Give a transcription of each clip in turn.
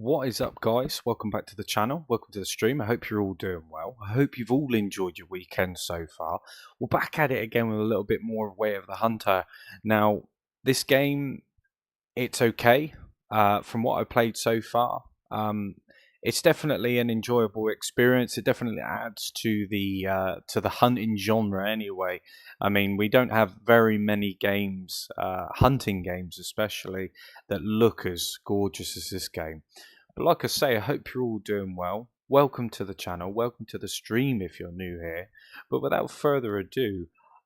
What is up, guys? Welcome back to the channel. Welcome to the stream. I hope you're all doing well. I hope you've all enjoyed your weekend so far. We're back at it again with a little bit more of Way of the Hunter. Now, this game, it's okay. From what I've played so far, it's definitely an enjoyable experience. It definitely adds to the hunting genre. Anyway, I mean, we don't have very many games, hunting games especially, that look as gorgeous as this game. But like I say, I hope you're all doing well. Welcome to the channel. Welcome to the stream if you're new here. But without further ado,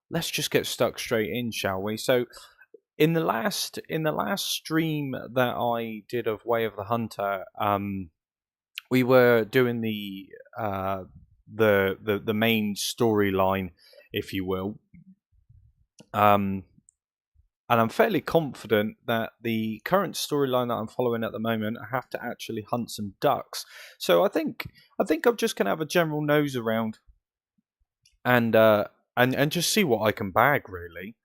let's just get stuck straight in, shall we? So in the last stream that I did of Way of the Hunter, we were doing the main storyline, if you will. And I'm fairly confident that the current storyline that I'm following at the moment, I have to actually hunt some ducks. So I think I'm just gonna have a general nose around and and just see what I can bag, really.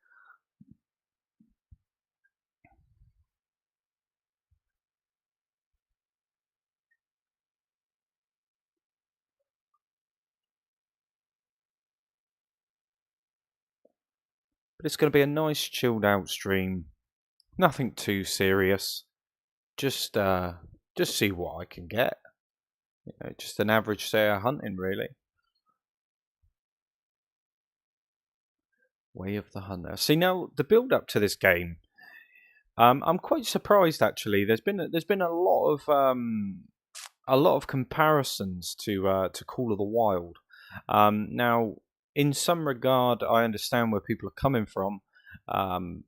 But it's gonna be a nice chilled out stream. Nothing too serious. Just see what I can get. You know, just an average day of hunting, really. Way of the Hunter. See, now the build up to this game, I'm quite surprised actually. There's been a lot of comparisons to Call of the Wild. Now, in some regard, I understand where people are coming from. Um,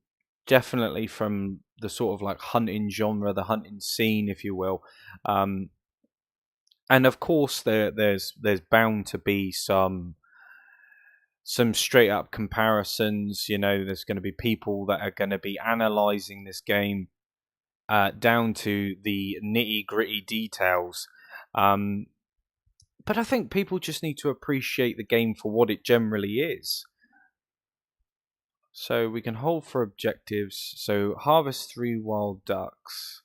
Definitely from the sort of like hunting genre, the hunting scene, if you will. Um, and of course, there's bound to be some straight up comparisons. You know, there's going to be people that are going to be analyzing this game down to the nitty gritty details. Um, but I think people just need to appreciate the game for what it generally is. So we can hold for objectives. So harvest 3 wild ducks,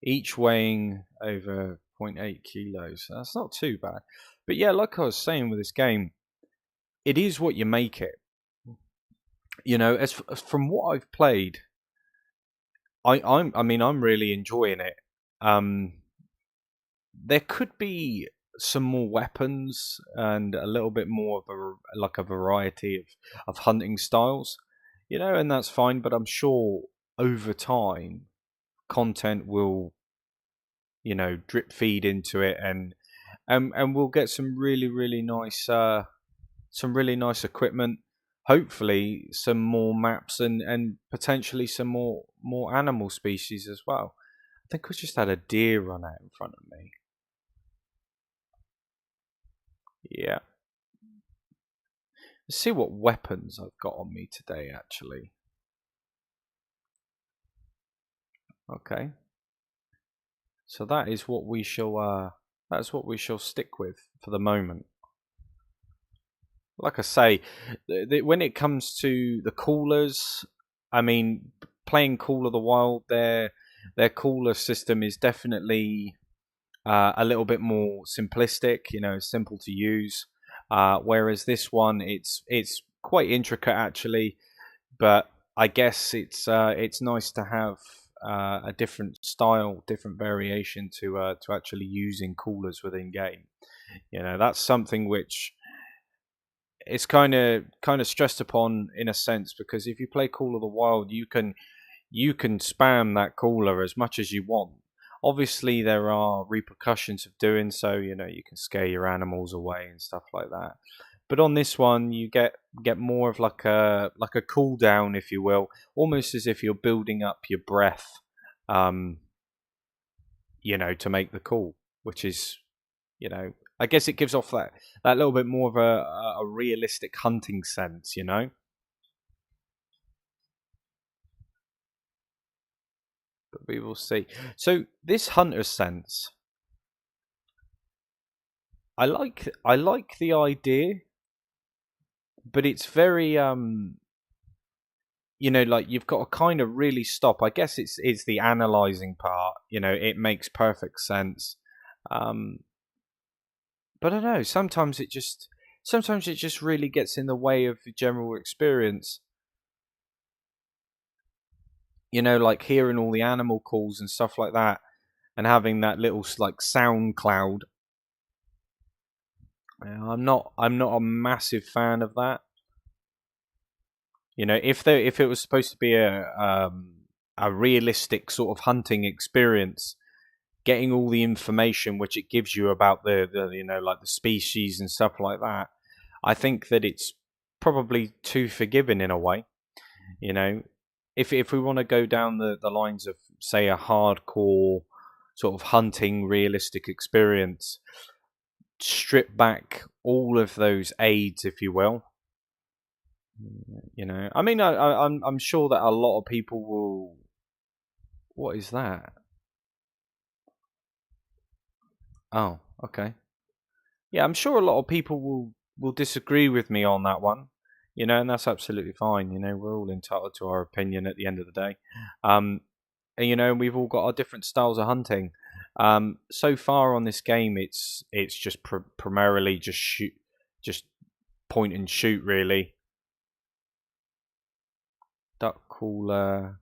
each weighing over zero point 0.8 kilos. That's not too bad. But yeah, like I was saying with this game, it is what you make it. You know, as from what I've played, I mean, I'm really enjoying it. Um, there could be some more weapons and a little bit more of a variety of hunting styles, you know, and that's fine. But I'm sure over time, content will, you know, drip feed into it, and we'll get some really nice equipment. Hopefully, some more maps and potentially some more animal species as well. I think I just had a deer run out in front of me. Yeah. Let's see what weapons I've got on me today, actually. Okay. So that is what we shall that's what we shall stick with for the moment. Like I say, when it comes to the coolers, I mean, playing Call of the Wild, their cooler system is definitely a little bit more simplistic. You know, simple to use. Whereas this one, it's quite intricate actually, but I guess it's nice to have a different style, different variation to actually using coolers within game. You know, that's something which is kind of stressed upon in a sense, because if you play Call of the Wild, you can spam that cooler as much as you want. Obviously, there are repercussions of doing so. You know, you can scare your animals away and stuff like that. But on this one, you get more of like a cooldown, if you will, almost as if you're building up your breath, um, you know, to make the call, which is, you know, I guess it gives off that little bit more of a realistic hunting sense, you know. But we will see. So this hunter sense, I like the idea, but it's very like you've got to kind of really stop. I guess it's the analyzing part. It makes perfect sense. Um, but I don't know. Sometimes it just really gets in the way of the general experience. Like hearing all the animal calls and stuff like that, and having that little like sound cloud. I'm not a massive fan of that. If it was supposed to be a realistic sort of hunting experience, getting all the information which it gives you about the like the species and stuff like that, I think that it's probably too forgiving in a way. You know, if we want to go down the lines of, say, a hardcore sort of hunting realistic experience, strip back all of those aids, if you will. I mean, I'm sure that a lot of people will. What is that? Oh, okay. Yeah, I'm sure a lot of people will disagree with me on that one. And that's absolutely fine. We're all entitled to our opinion at the end of the day. And we've all got our different styles of hunting. So far on this game, it's just primarily just shoot, just point and shoot, really. Duck cooler.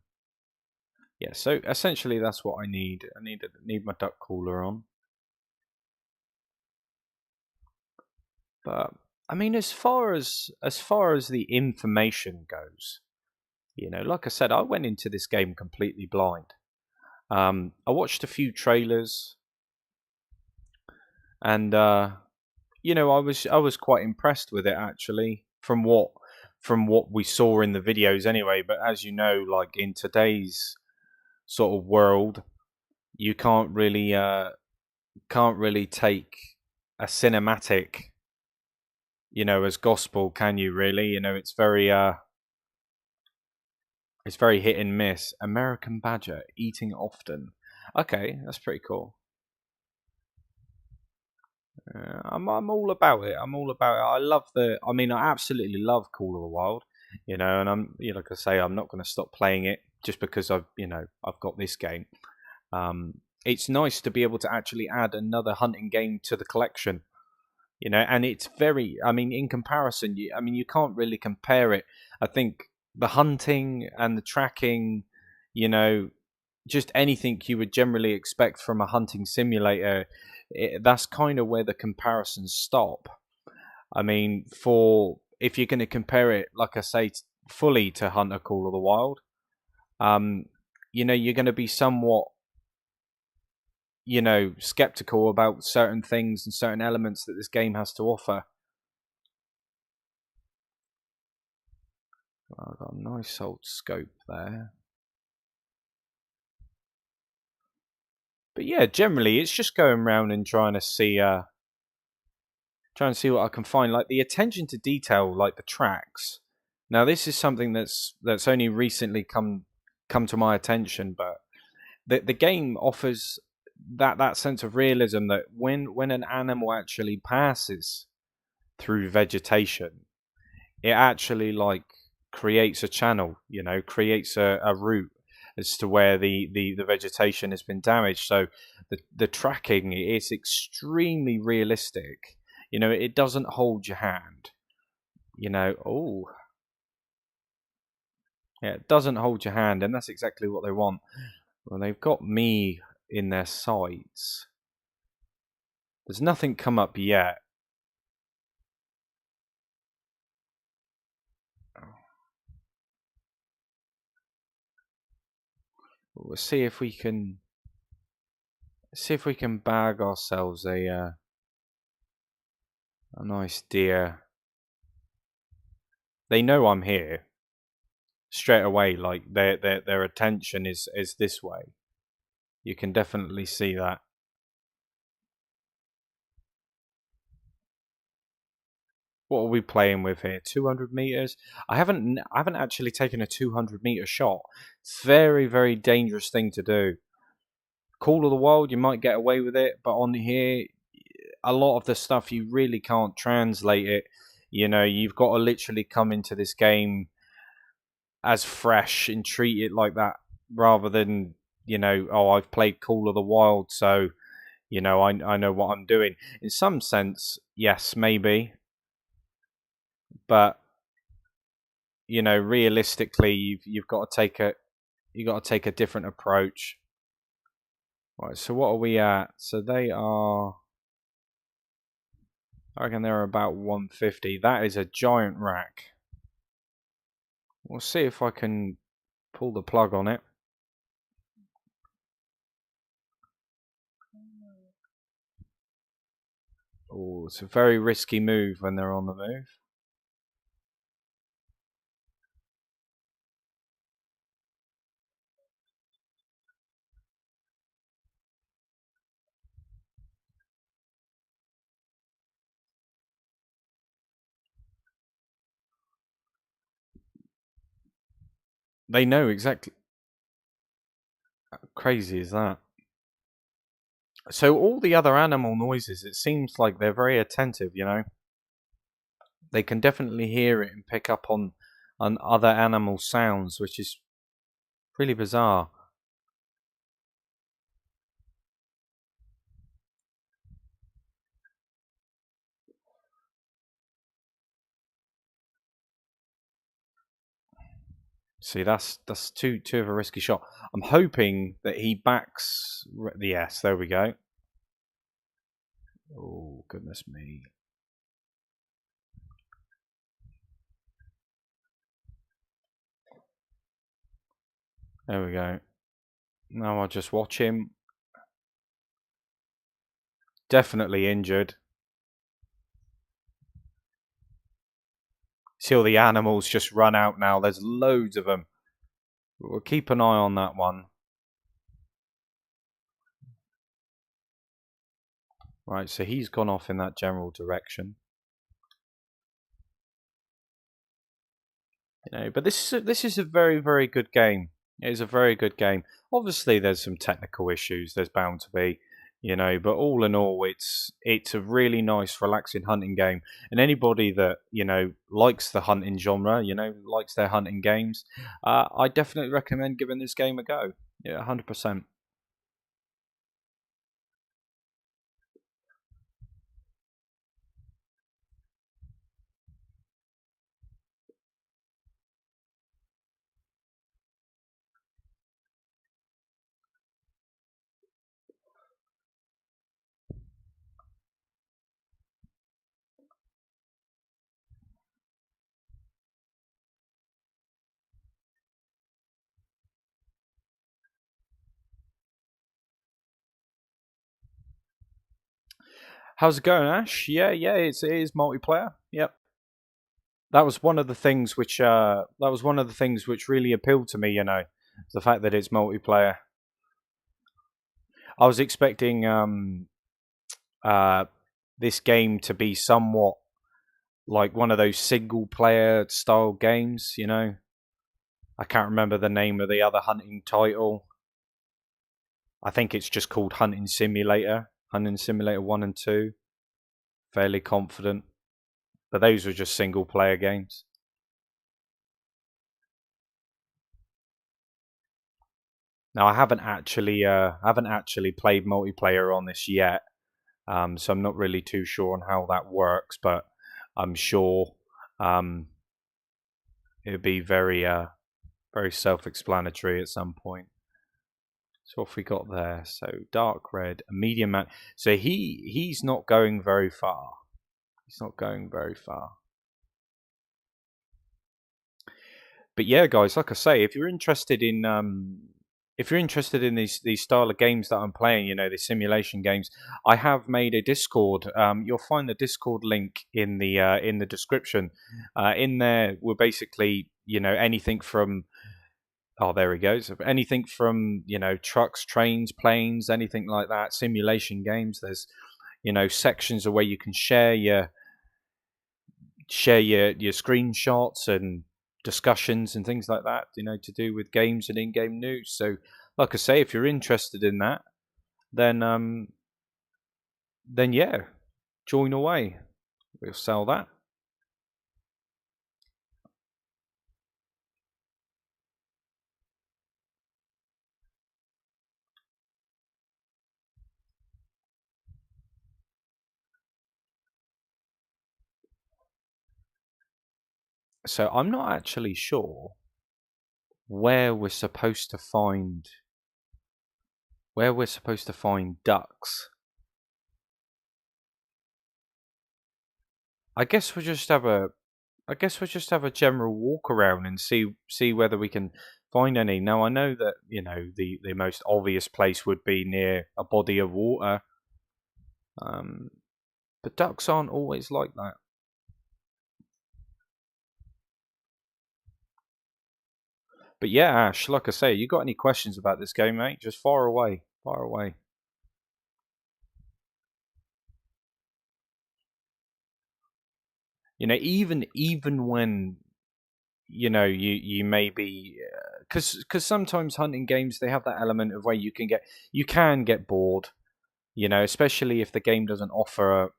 Yeah, so essentially that's what I need. I need my duck cooler on. But I mean, as far as the information goes, like I said, I went into this game completely blind. I watched a few trailers, and I was quite impressed with it, actually, from what we saw in the videos anyway. But as you know, like in today's sort of world, you can't really take a cinematic, as gospel, can you? Really, it's very hit and miss. American badger eating often. Okay, that's pretty cool. I'm all about it. I'm all about it. I love the. I mean, I absolutely love Call of the Wild. And like I say, I'm not going to stop playing it just because I've got this game. It's nice to be able to actually add another hunting game to the collection. And it's very. I mean, in comparison, you can't really compare it. I think the hunting and the tracking, you know, just anything you would generally expect from a hunting simulator, that's kind of where the comparisons stop. I mean, for if you're going to compare it, like I say, fully to Hunter Call of the Wild, um, you're going to be somewhat, skeptical about certain things and certain elements that this game has to offer. I've got a nice old scope there. But yeah, generally it's just going around and trying to see what I can find. Like the attention to detail, like the tracks. Now this is something that's only recently come to my attention, but the game offers that sense of realism that when an animal actually passes through vegetation, it actually like creates a channel, creates a route as to where the vegetation has been damaged. So the tracking is extremely realistic. It doesn't hold your hand. Oh, yeah, it doesn't hold your hand, and that's exactly what they want. Well, they've got me in their sights. There's nothing come up yet. We'll see if we can bag ourselves a nice deer. They know I'm here straight away. Like their attention is this way. You can definitely see that. What are we playing with here? 200 meters. I haven't actually taken a 200-meter shot. It's a very, very dangerous thing to do. Call of the Wild, you might get away with it, but on here, a lot of the stuff you really can't translate it. You've got to literally come into this game as fresh and treat it like that rather than, oh, I've played Call of the Wild, so I know what I'm doing. In some sense, yes, maybe, but realistically, you've got to take a different approach. Right, so what are we at? So they are, I reckon they're about 150. That is a giant rack. We'll see if I can pull the plug on it. Oh, it's a very risky move when they're on the move. They know exactly. How crazy is that? So all the other animal noises, it seems like they're very attentive, They can definitely hear it and pick up on other animal sounds, which is really bizarre. See, that's too of a risky shot. I'm hoping that he backs. Yes, there we go. Oh goodness me! There we go. Now I'll just watch him. Definitely injured. See all the animals just run out now. There's loads of them. We'll keep an eye on that one. Right, so he's gone off in that general direction. But this is a very, very good game. It is a very good game. Obviously, there's some technical issues. There's bound to be, but all in all, it's a really nice, relaxing hunting game. And anybody that likes the hunting genre, likes their hunting games, I definitely recommend giving this game a go. Yeah, 100%. How's it going, Ash? Yeah, it is multiplayer. Yep. That was one of the things which really appealed to me. The fact that it's multiplayer. I was expecting uh, this game to be somewhat like one of those single player style games. I can't remember the name of the other hunting title. I think it's just called Hunting Simulator. Hunting Simulator 1 and 2. Fairly confident. But those were just single player games. Now I haven't actually played multiplayer on this yet, so I'm not really too sure on how that works. But I'm sure it would be very self-explanatory at some point. So what have we got there? So dark red, a medium man. So he's not going very far. He's not going very far. But yeah, guys, like I say, if you're interested in these style of games that I'm playing, these simulation games, I have made a Discord. You'll find the Discord link in the description. In there, we're basically anything from, oh, there he goes, anything from trucks, trains, planes, anything like that. Simulation games. There's sections of where you can share your screenshots and discussions and things like that, to do with games and in-game news. So, like I say, if you're interested in that, then yeah, join away. We'll sell that. So I'm not actually sure where we're supposed to find ducks. I guess we'll just have a general walk around and see whether we can find any. Now I know that the most obvious place would be near a body of water, um, but ducks aren't always like that. But yeah, Ash, like I say, you got any questions about this game, mate? Just fire away, fire away. Even when you may be, because sometimes hunting games they have that element of where you can get bored, especially if the game doesn't offer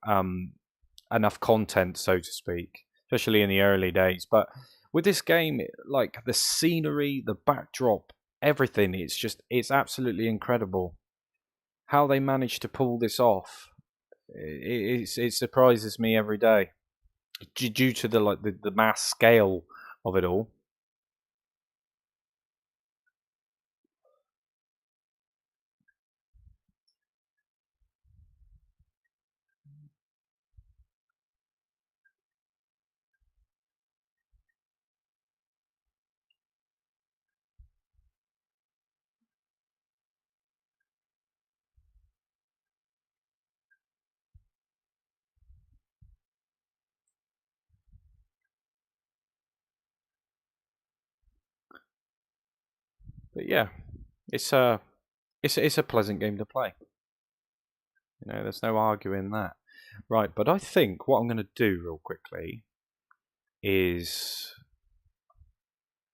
enough content, so to speak, especially in the early days. But with this game, like the scenery, the backdrop, everything, it's absolutely incredible how they managed to pull this off. It surprises me every day due to the mass scale of it all. But yeah, it's a it's a pleasant game to play. There's no arguing that. Right, but I think what I'm going to do real quickly is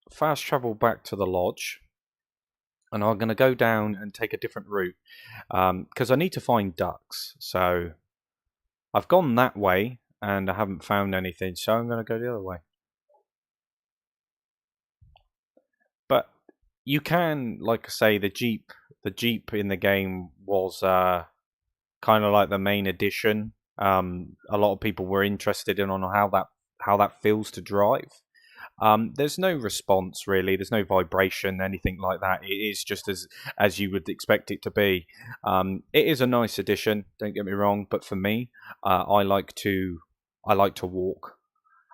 fast travel back to the lodge, and I'm going to go down and take a different route because I need to find ducks. So I've gone that way and I haven't found anything, so I'm going to go the other way. But you can, like I say, the Jeep in the game was kind of like the main addition. A lot of people were interested in on how that feels to drive. There's no response really. There's no vibration, anything like that. It is just as you would expect it to be. It is a nice addition. Don't get me wrong, but for me, I like to walk.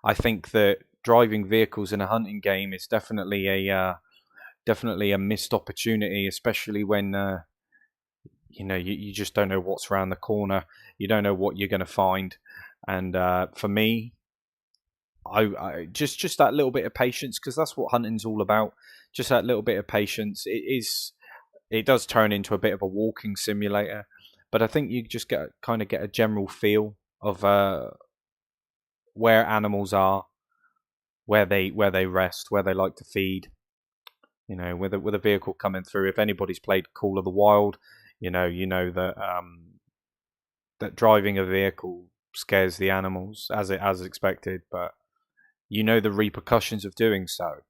I think that driving vehicles in a hunting game is definitely a missed opportunity, especially when you just don't know what's around the corner. You don't know what you're going to find, and for me, I just that little bit of patience, because that's what hunting's all about. Just that little bit of patience. It does turn into a bit of a walking simulator, but I think you just get a general feel of where animals are, where they rest, where they like to feed. With a vehicle coming through. If anybody's played Call of the Wild, you know that driving a vehicle scares the animals as expected, but you know the repercussions of doing so.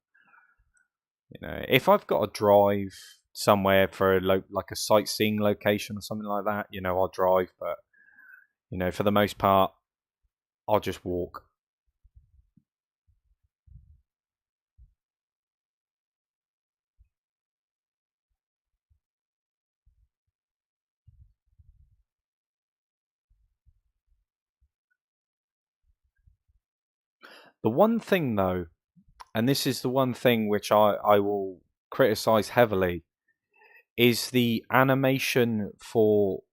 If I've got to drive somewhere for like a sightseeing location or something like that, I'll drive, but for the most part, I'll just walk. The one thing though, and this is the one thing which I will criticize heavily, is the animation for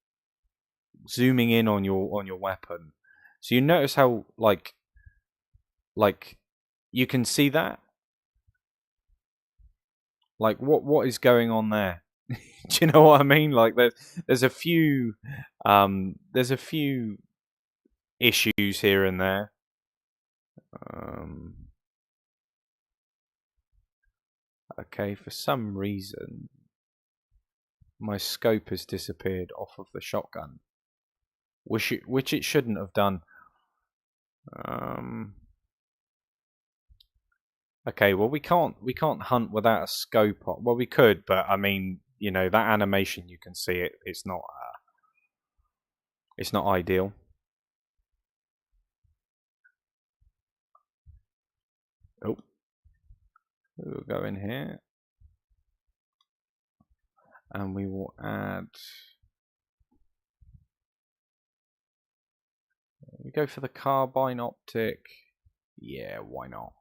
zooming in on your weapon. So you notice how like you can see that, like what is going on there. Do you know what I mean? Like there's a few there's a few issues here and there. Um, okay, for some reason my scope has disappeared off of the shotgun, which it shouldn't have done. Um, okay, well we can't hunt without a scope on. Well, we could, but I mean, that animation you can see it. It's not ideal. We'll go in here and we will add. We go for the carbine optic. Yeah, why not?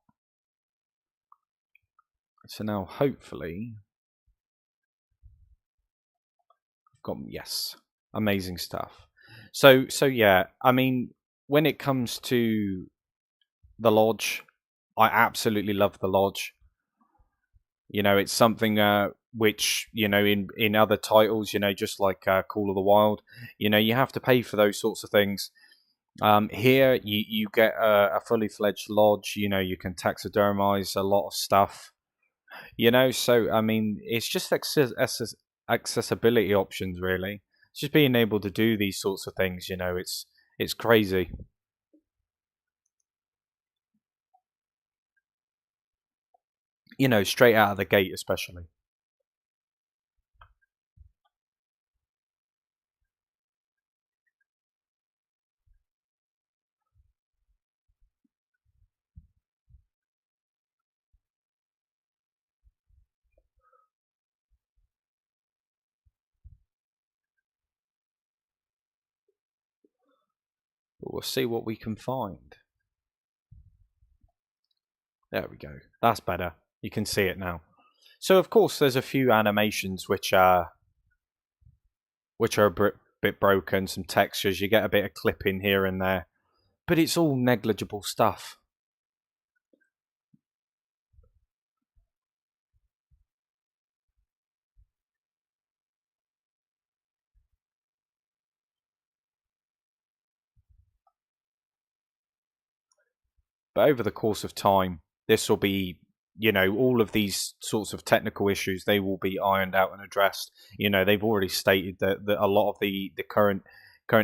So now hopefully I've got, yes, amazing stuff. So yeah, I mean, when it comes to the Lodge, I absolutely love the Lodge. You know, it's something which, you know, in other titles, you know, just like Call of the Wild, you know, you have to pay for those sorts of things. Here, you get a fully fledged lodge. You know, you can taxidermize a lot of stuff. You know, so I mean, it's just accessibility options, really. It's just being able to do these sorts of things. You know, it's crazy. You know, straight out of the gate, especially. But we'll see what we can find. There we go. That's better. You can see it now. So of course, there's a few animations which are a bit broken. Some textures. You get a bit of clipping here and there, but it's all negligible stuff. But over the course of time, this will be, you know, all of these sorts of technical issues, they will be ironed out and addressed. You know, they've already stated that a lot of the current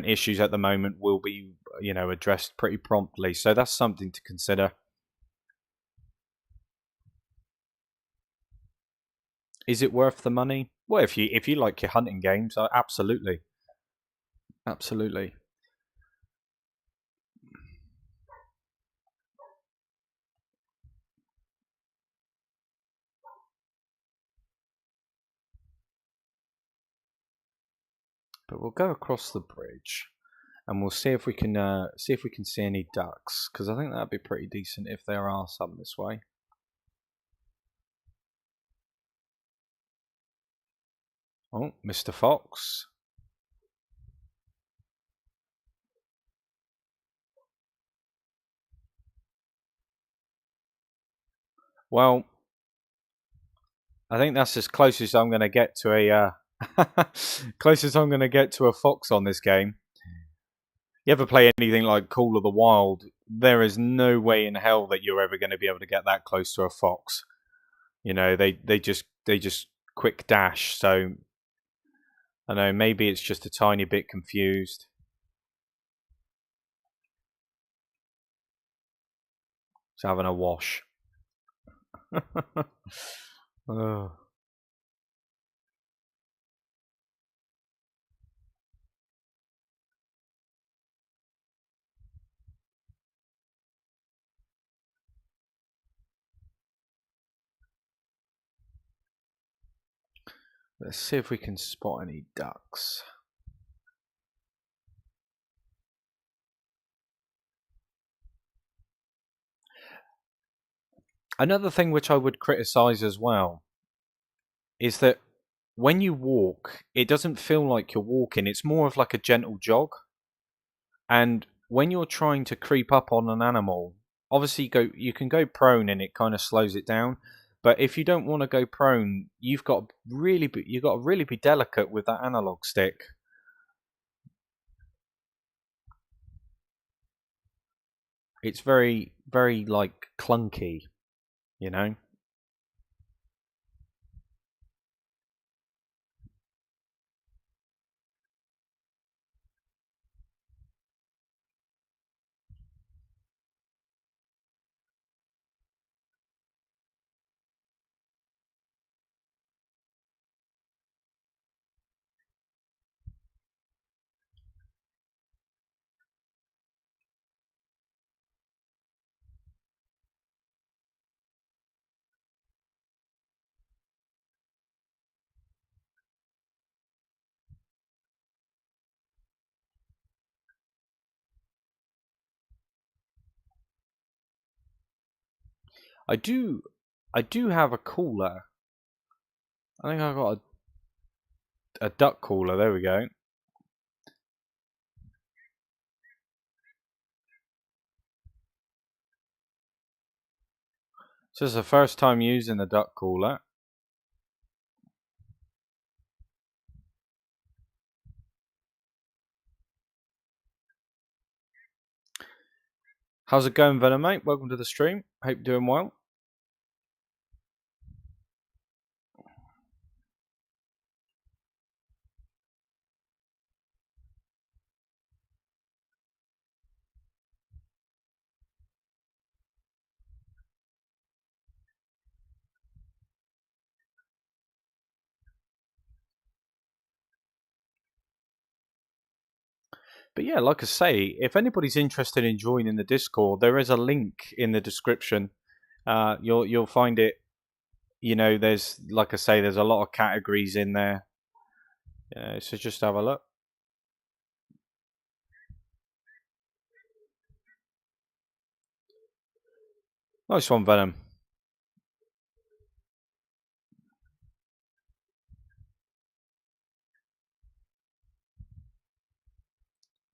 issues at the moment will be, you know, addressed pretty promptly. So that's something to consider. Is it worth the money? Well, if you like your hunting games, absolutely, absolutely. But we'll go across the bridge and we'll see if we can see any ducks, because I think that'd be pretty decent if there are some this way. Oh, Mr. Fox. Well, I think that's as close as I'm going to get to a closest I'm going to get to a fox on this game. You ever play anything like Call of the Wild? There is no way in hell that you're ever going to be able to get that close to a fox. You know, they just quick dash. So I know maybe it's just a tiny bit confused. It's having a wash. Oh. Let's see if we can spot any ducks. Another thing which I would criticize as well is that when you walk, it doesn't feel like you're walking. It's more of like a gentle jog. And when you're trying to creep up on an animal, obviously you can go prone and it kind of slows it down. But if you don't want to go prone, you've got to really be delicate with that analog stick. It's very very like clunky, you know. I do have a cooler. I think I got a duck cooler. There we go. So it's the first time using the duck cooler. How's it going, Venom, mate? Welcome to the stream. Hope you're doing well. But yeah, like I say, if anybody's interested in joining the Discord, there is a link in the description. You'll find it. You know, there's, like I say, there's a lot of categories in there. So just have a look. Nice one, Venom.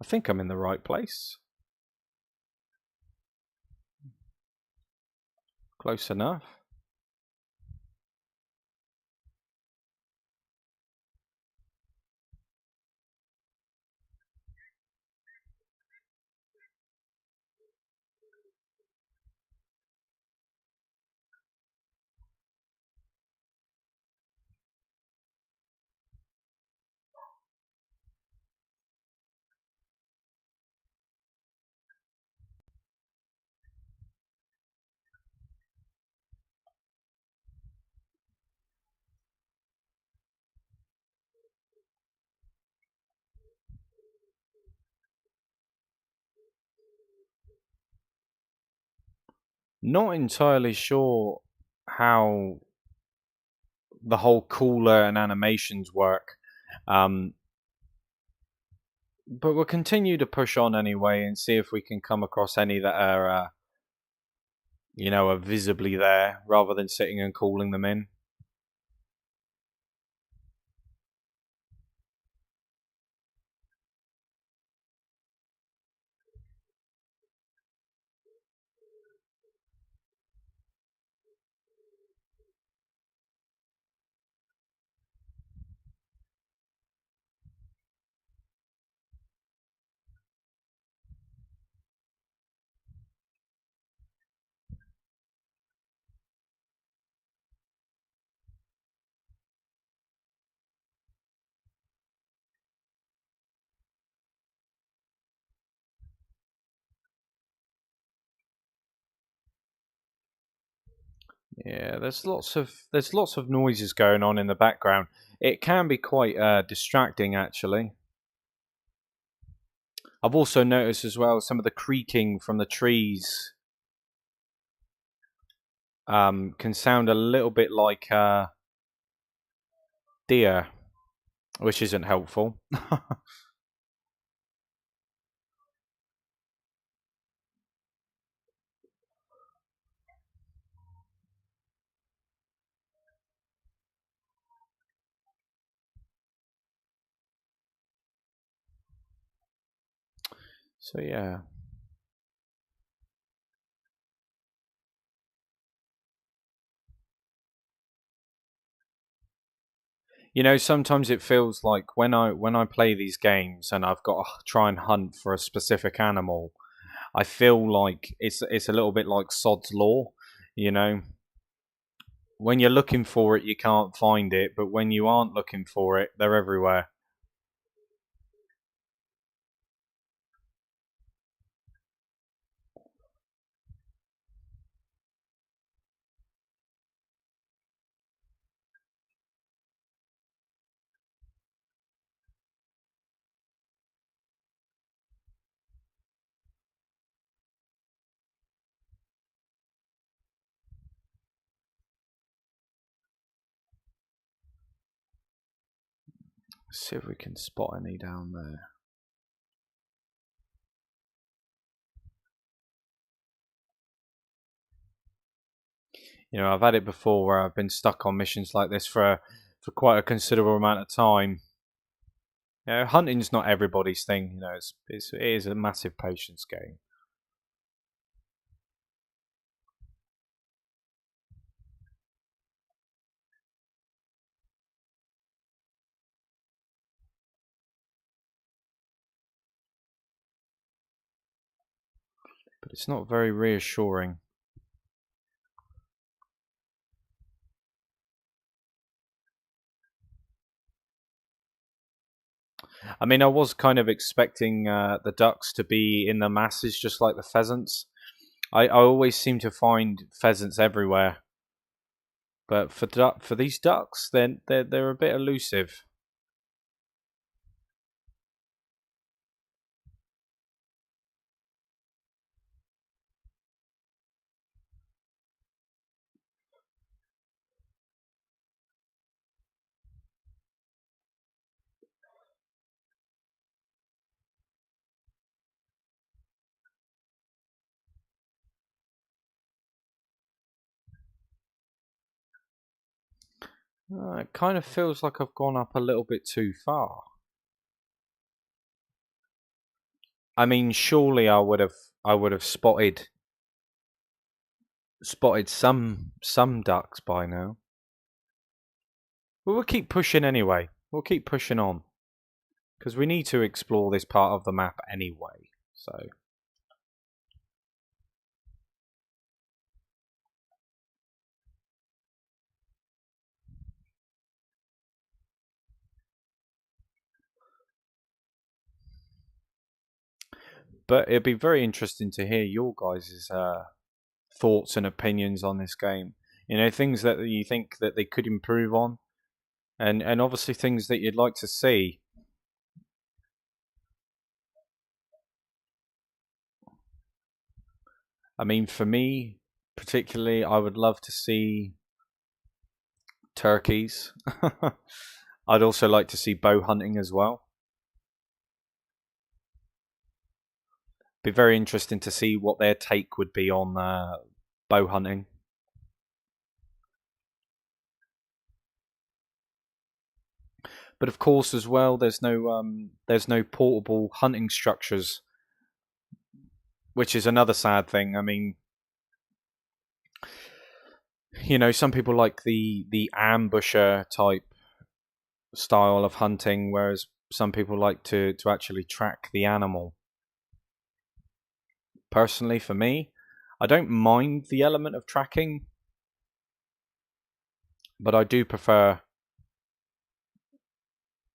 I think I'm in the right place. Close enough. Not entirely sure how the whole cooler and animations work. But we'll continue to push on anyway and see if we can come across any that are, are visibly there rather than sitting and calling them in. Yeah, there's lots of noises going on in the background. It can be quite distracting, actually. I've also noticed as well some of the creaking from the trees can sound a little bit like deer, which isn't helpful. So yeah. You know, sometimes it feels like when I play these games and I've got to try and hunt for a specific animal, I feel like it's a little bit like Sod's Law, you know. When you're looking for it, you can't find it, but when you aren't looking for it, they're everywhere. Let's see if we can spot any down there. I've had it before where I've been stuck on missions like this for quite a considerable amount of time. Hunting's not everybody's thing. It is a massive patience game. But it's not very reassuring. I mean, I was kind of expecting the ducks to be in the masses, just like the pheasants. I always seem to find pheasants everywhere, but for these ducks, they're a bit elusive. It kind of feels like I've gone up a little bit too far. I mean, surely I would have spotted some ducks by now. But we'll keep pushing anyway. We'll keep pushing on because we need to explore this part of the map anyway. So. But it'd be very interesting to hear your guys' thoughts and opinions on this game. Things that you think that they could improve on, and obviously things that you'd like to see. I mean, for me, particularly, I would love to see turkeys. I'd also like to see bow hunting as well. Be very interesting to see what their take would be on bow hunting. But of course, as well, there's no portable hunting structures, which is another sad thing. I mean, some people like the ambusher type style of hunting, whereas some people like to actually track the animal. Personally, for me, I don't mind the element of tracking, but I do prefer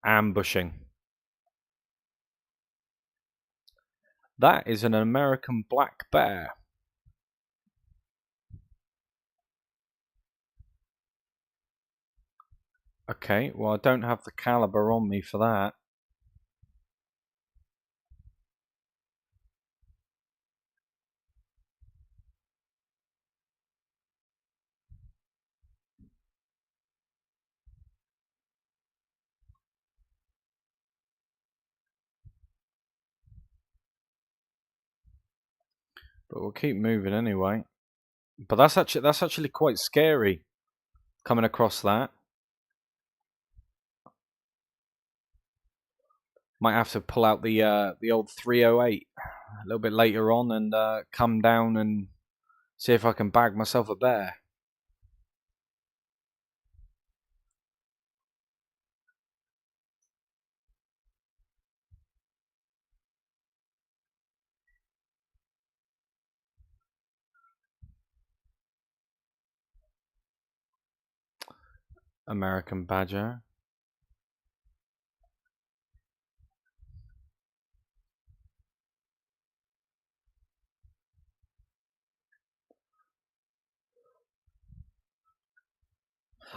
ambushing. That is an American black bear. Okay, well, I don't have the caliber on me for that. But we'll keep moving anyway. But that's actually quite scary coming across that. Might have to pull out the old 308 a little bit later on and come down and see if I can bag myself a bear. American badger.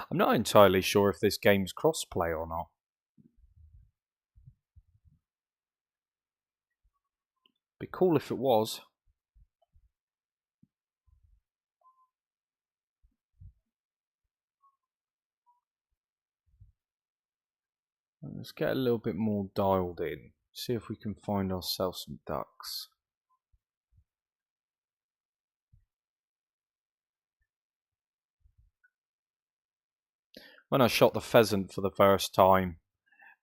I'm not entirely sure if this game's crossplay or not. Be cool if it was. Let's get a little bit more dialed in. See if we can find ourselves some ducks. when I shot the pheasant for the first time,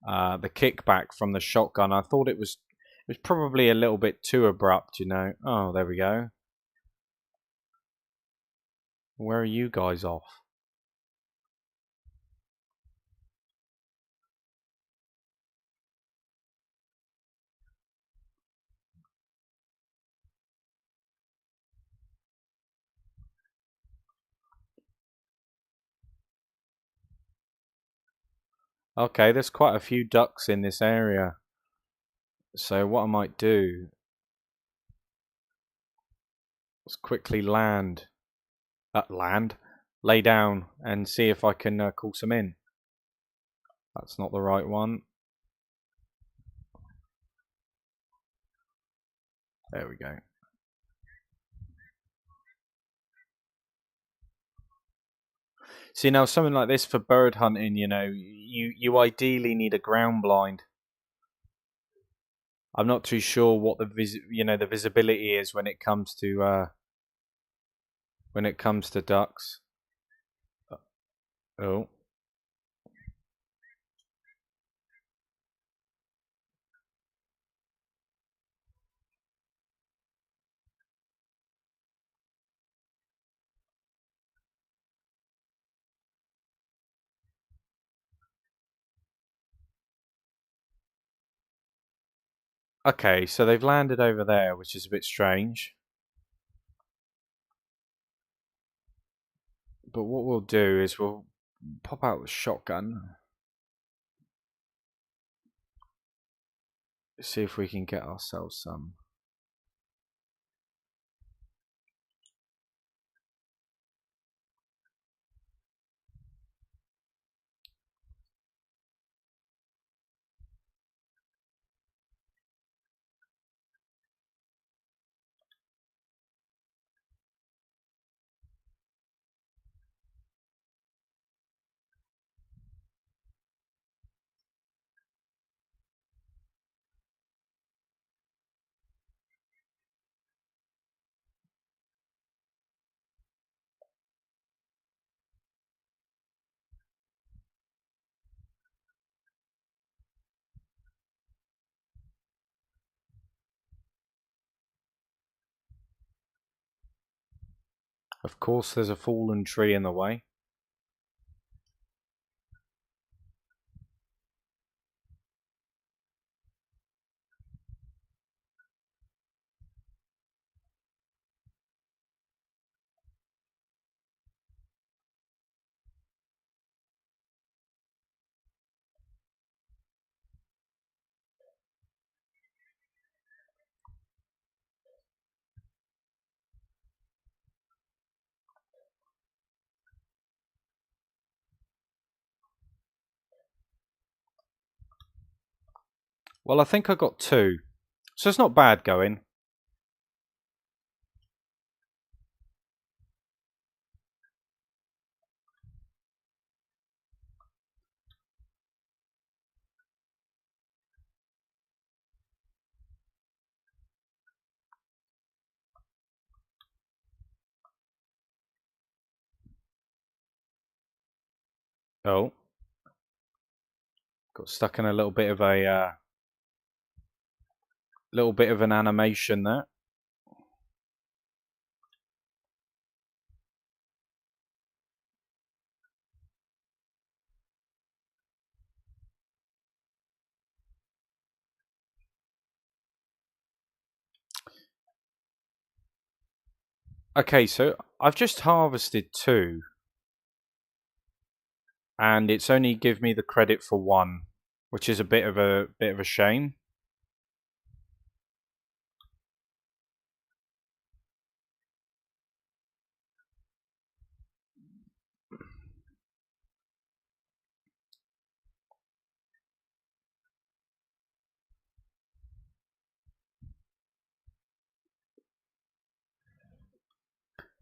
the kickback from the shotgun, I thought it was probably a little bit too abrupt, you know. Oh, there we go. Where are you guys off? Okay, there's quite a few ducks in this area. So what I might do is quickly lay down and see if I can call some in. That's not the right one. There we go. See, now something like this for bird hunting, you know, you ideally need a ground blind. I'm not too sure what the the visibility is when it comes to ducks. Oh, okay. So they've landed over there, which is a bit strange. But what we'll do is we'll pop out the shotgun, see if we can get ourselves some. Of course, there's a fallen tree in the way. Well, I think I got two, so it's not bad going. Oh, got stuck in a little bit of an animation there. Okay, so I've just harvested two, and it's only give me the credit for one, which is a bit of a shame.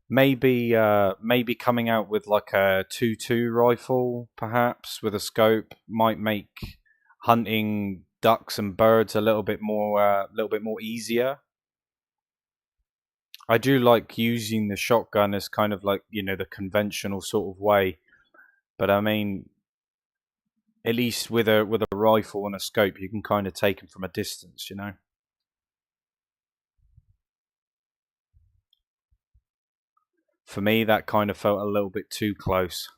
Maybe coming out with like a 2.2 rifle, perhaps with a scope, might make hunting ducks and birds a little bit more easier. I do like using the shotgun as kind of like, you know, the conventional sort of way. But I mean, At least with a rifle and a scope, you can kind of take them from a distance, you know. For me, that kind of felt a little bit too close.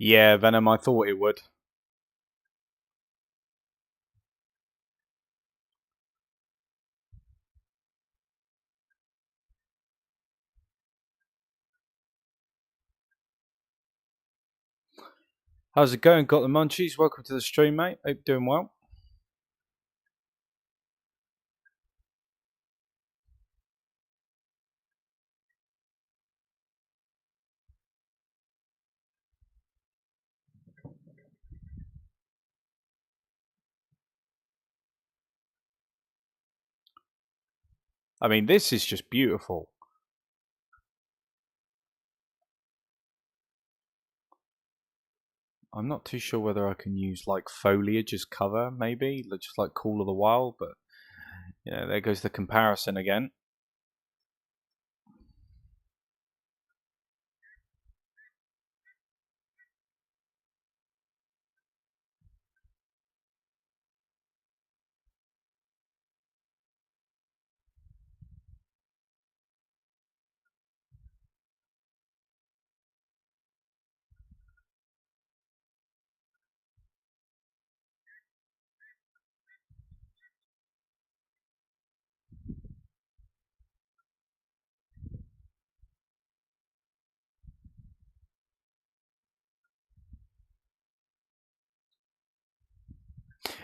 Yeah, Venom, I thought it would. How's it going? Got the munchies? Welcome to the stream, mate. Hope you're doing well. I mean, this is just beautiful. I'm not too sure whether I can use like foliage as cover, maybe just like Call of the Wild, but yeah, there goes the comparison again.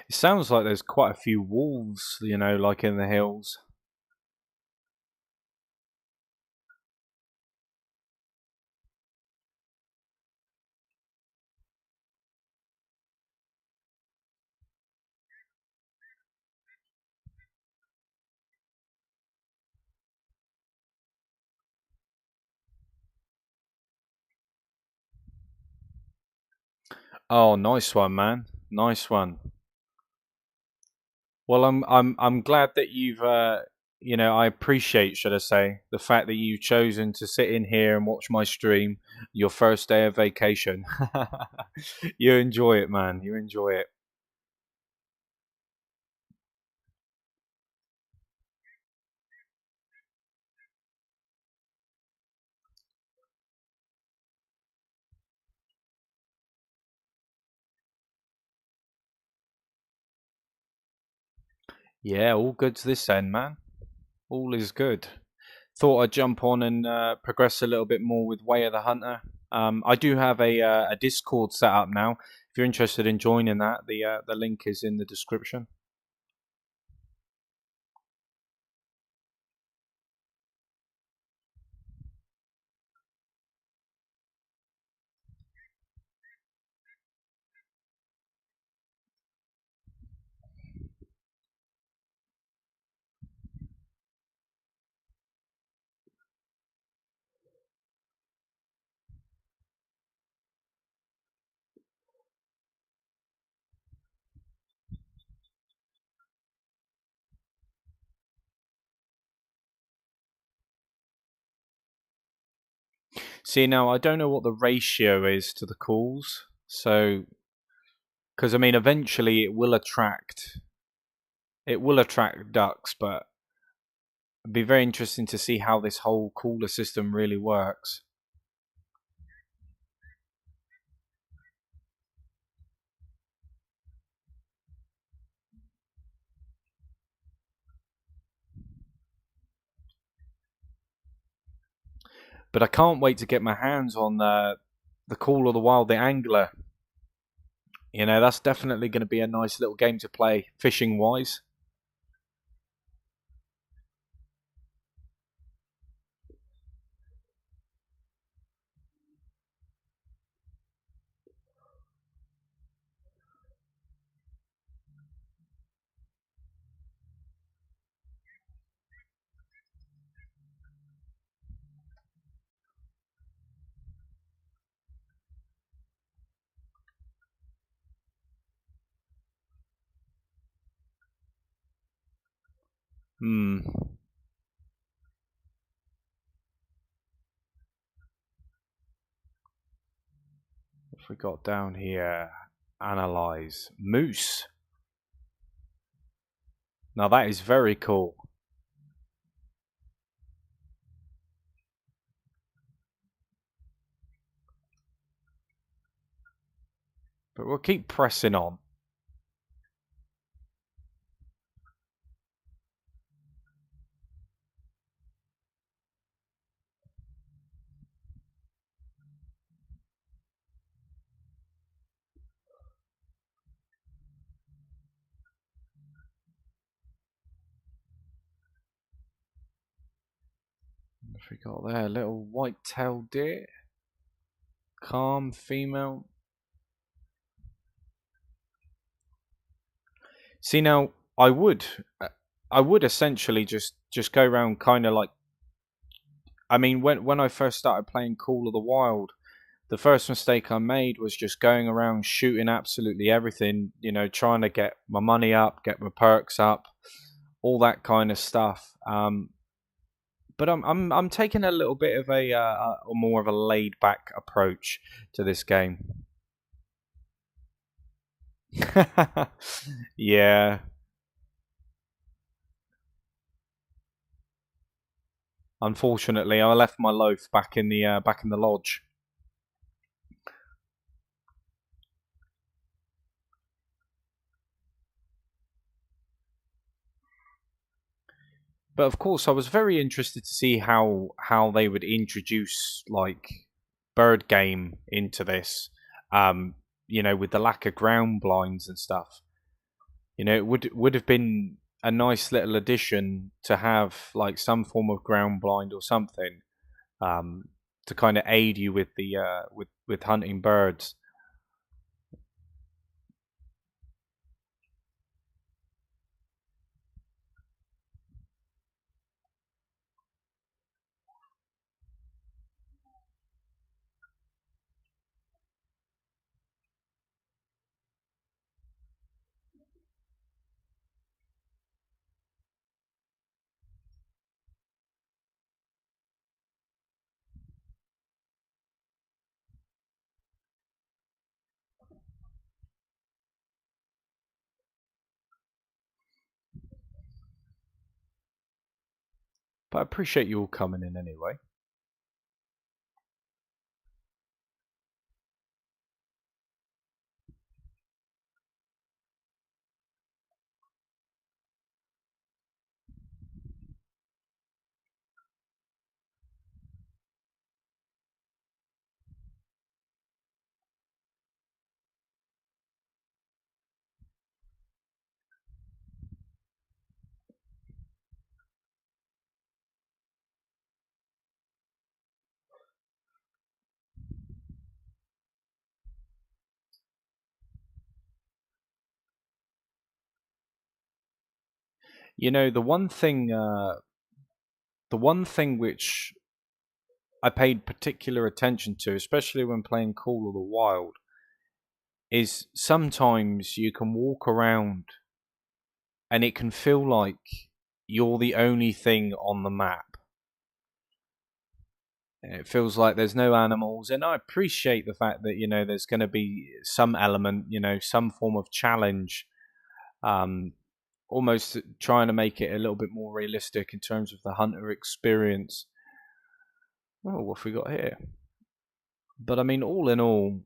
It sounds like there's quite a few wolves, you know, like in the hills. Oh, nice one, man. Nice one. Well, I'm glad that you've you know, I appreciate, should I say, the fact that you've chosen to sit in here and watch my stream your first day of vacation. You enjoy it, man. You enjoy it. Yeah, all good to this end, man. All is good. Thought I'd jump on and progress a little bit more with Way of the Hunter. I do have a Discord set up now. If you're interested in joining that, the link is in the description. See, now I don't know what the ratio is to the calls, so because I mean, eventually it will attract ducks, but it'd be very interesting to see how this whole cooler system really works. But I can't wait to get my hands on the Call of the Wild, the Angler. You know, that's definitely going to be a nice little game to play, fishing wise. Hmm. If we got down here, analyze moose. Now that is very cool. But we'll keep pressing on. What have we got there? Little white-tailed deer. Calm female. See now, uh, I would essentially just go around kind of like. I mean, when I first started playing Call of the Wild, the first mistake I made was just going around shooting absolutely everything. You know, trying to get my money up, get my perks up, all that kind of stuff. But I'm taking a little bit of a more of a laid back approach to this game. Yeah, unfortunately, I left my loaf back in the lodge. But of course, I was very interested to see how they would introduce like bird game into this. Um, you know, with the lack of ground blinds and stuff. You know, it would have been a nice little addition to have like some form of ground blind or something um, to kind of aid you with the with hunting birds. But I appreciate you all coming in anyway. You know, the one thing which I paid particular attention to, especially when playing Call of the Wild, is sometimes you can walk around and it can feel like you're the only thing on the map. It feels like there's no animals, and I appreciate the fact that you know there's going to be some element, you know, some form of challenge, um, almost trying to make it a little bit more realistic in terms of the hunter experience. Oh, what have we got here? But I mean, all in all,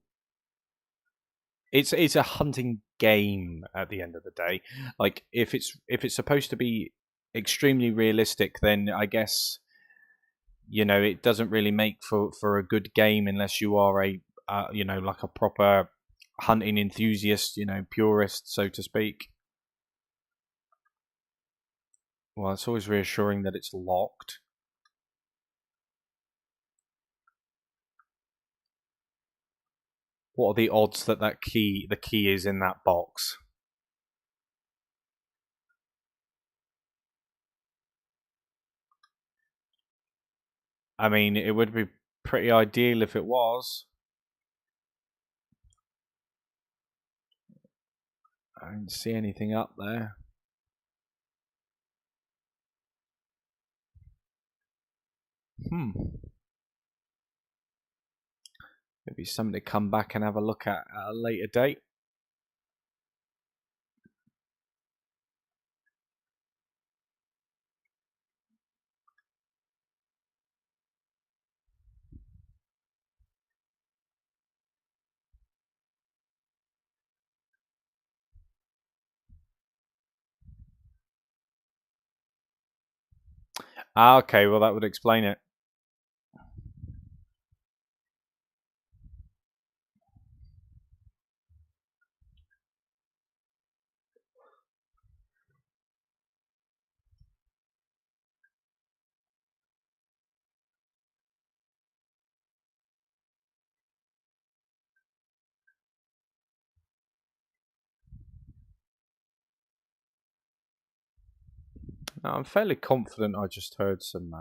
it's a hunting game at the end of the day. Like if it's supposed to be extremely realistic, then I guess you know it doesn't really make for a good game unless you are a you know like a proper hunting enthusiast, you know, purist, so to speak. Well, it's always reassuring that it's locked. What are the odds that the key is in that box? I mean, it would be pretty ideal if it was. I didn't see anything up there. Maybe something to come back and have a look at a later date. Ah, okay, well that would explain it. Now, I'm fairly confident I just heard some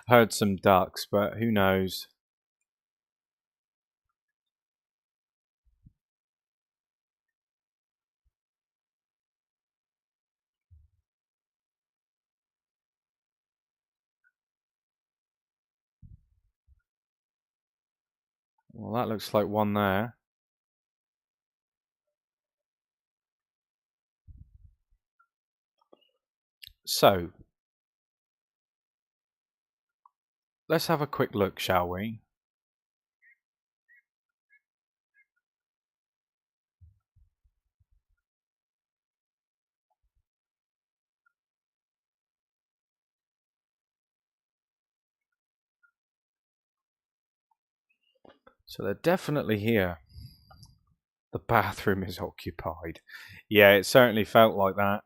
heard some ducks, but who knows? Well, that looks like one there. So, let's have a quick look, shall we? So they're definitely here. The bathroom is occupied. Yeah, it certainly felt like that.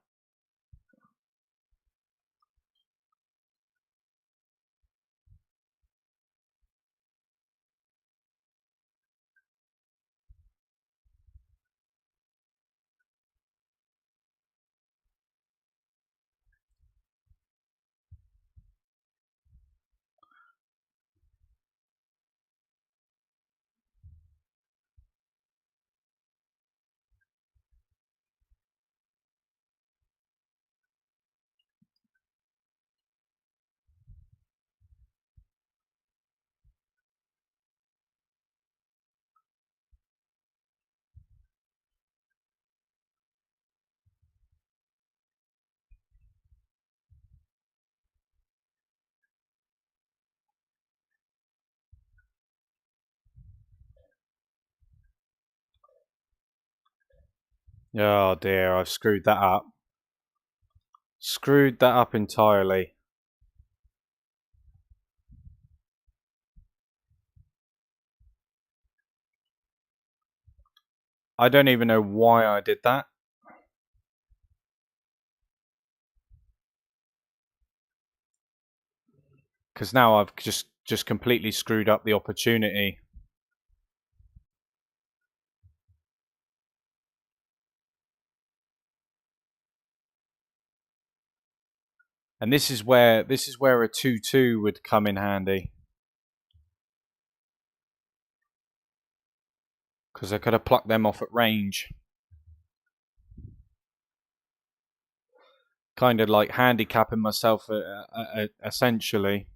Oh dear, I've screwed that up. Screwed that up entirely. I don't even know why I did that. Because now I've just completely screwed up the opportunity. And this is where a 2-2 would come in handy. Because I could have plucked them off at range. Kind of like handicapping myself essentially.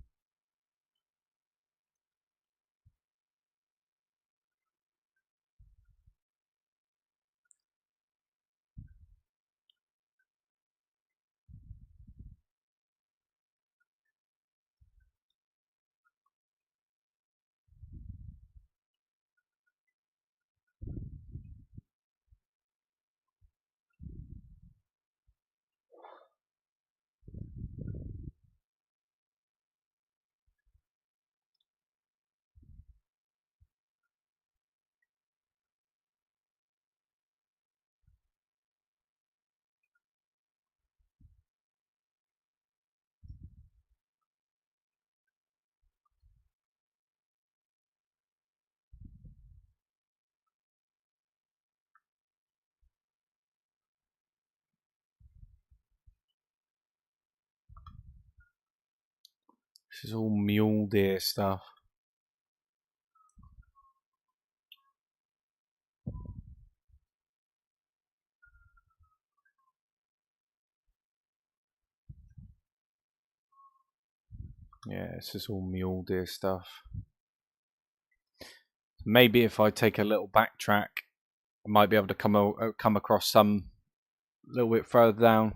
This is all mule deer stuff. Yeah, this is all mule deer stuff. Maybe if I take a little backtrack, I might be able to come across some a little bit further down.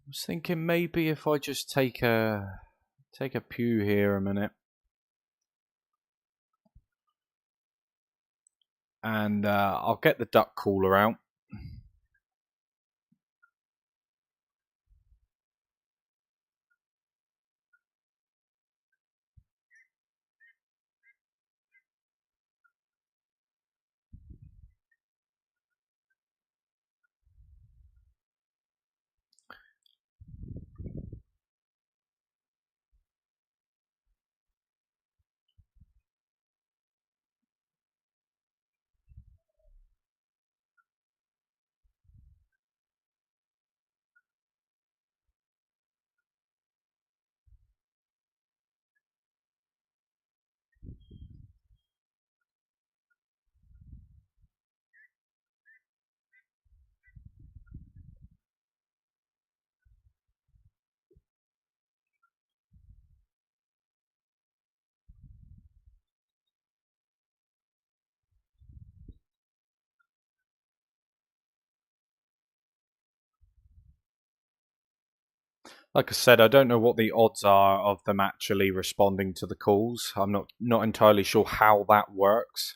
I was thinking maybe if I just take a pew here a minute, and I'll get the duck cooler out. Like I said, I don't know what the odds are of them actually responding to the calls. I'm not entirely sure how that works.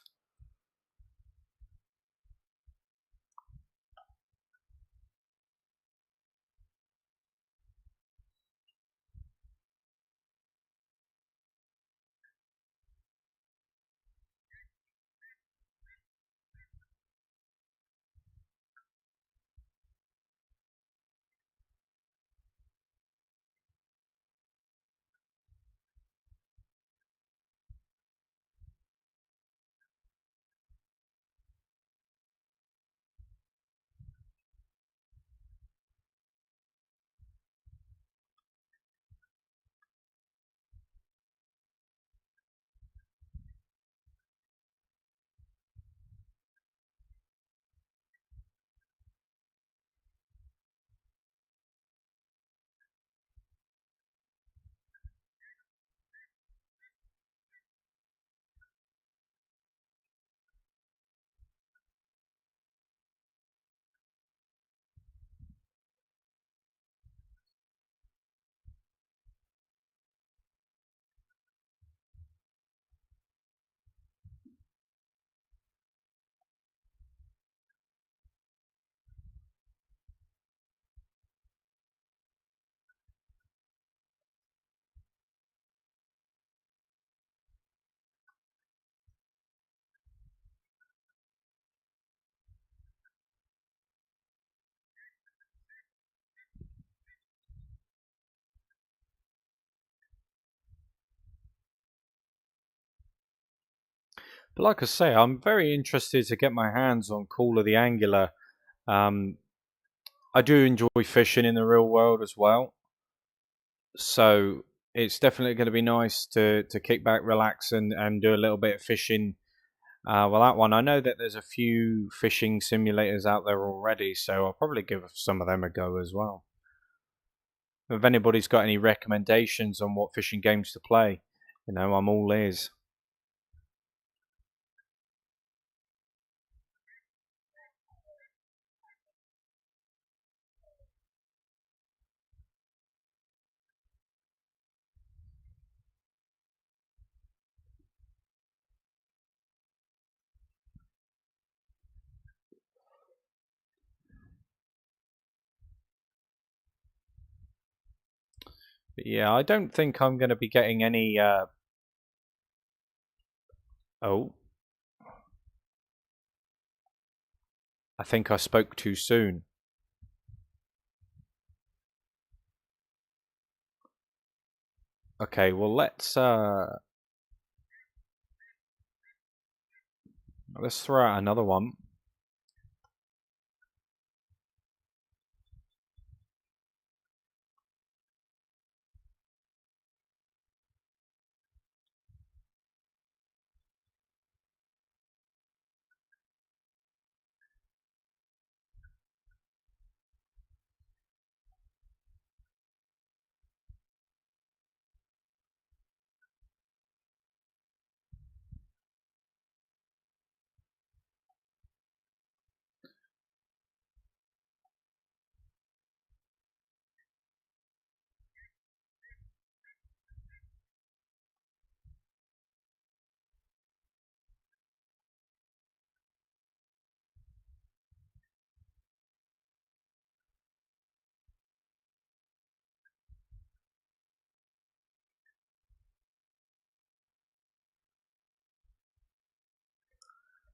But like I say, I'm very interested to get my hands on Call of the Angular. Um, I do enjoy fishing in the real world as well, so it's definitely going to be nice to kick back, relax, and do a little bit of fishing. Well, that one, I know that there's a few fishing simulators out there already, so I'll probably give some of them a go as well. If anybody's got any recommendations on what fishing games to play, I'm all ears. But yeah, I don't think I'm going to be getting any. Oh, I think I spoke too soon. Okay, well let's throw out another one.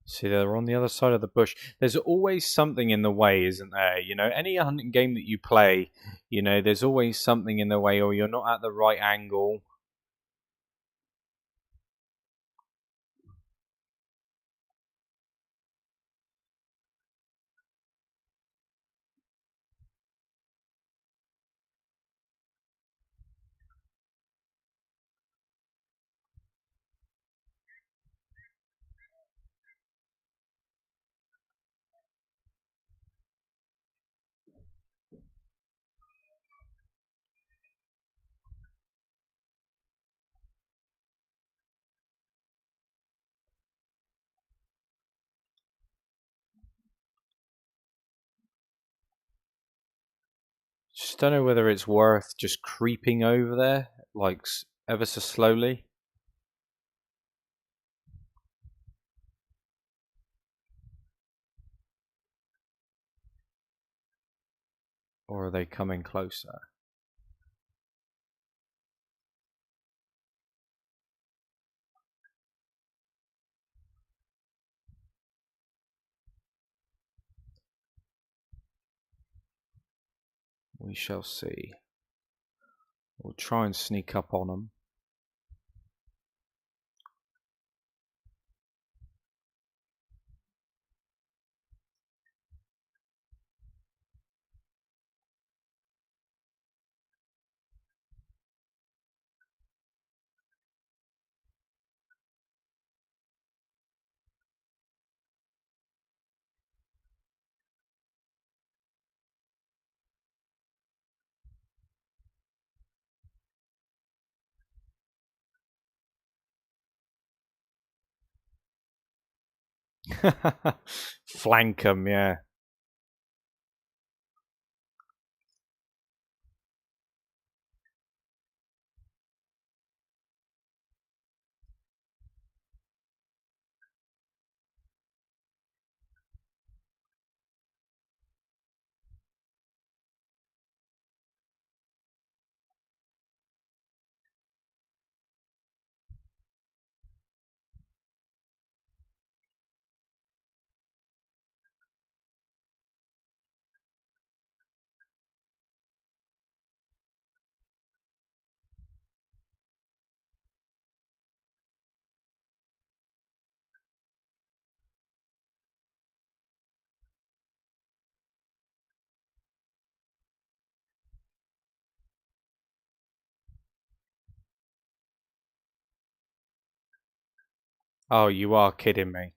See, they're on the other side of the bush. There's always something in the way, isn't there? You know, any hunting game that you play, you know, there's always something in the way, or you're not at the right angle. Just don't know whether it's worth just creeping over there, like ever so slowly, or are they coming closer? We shall see. We'll try and sneak up on them. Flank them, yeah. Oh, you are kidding me.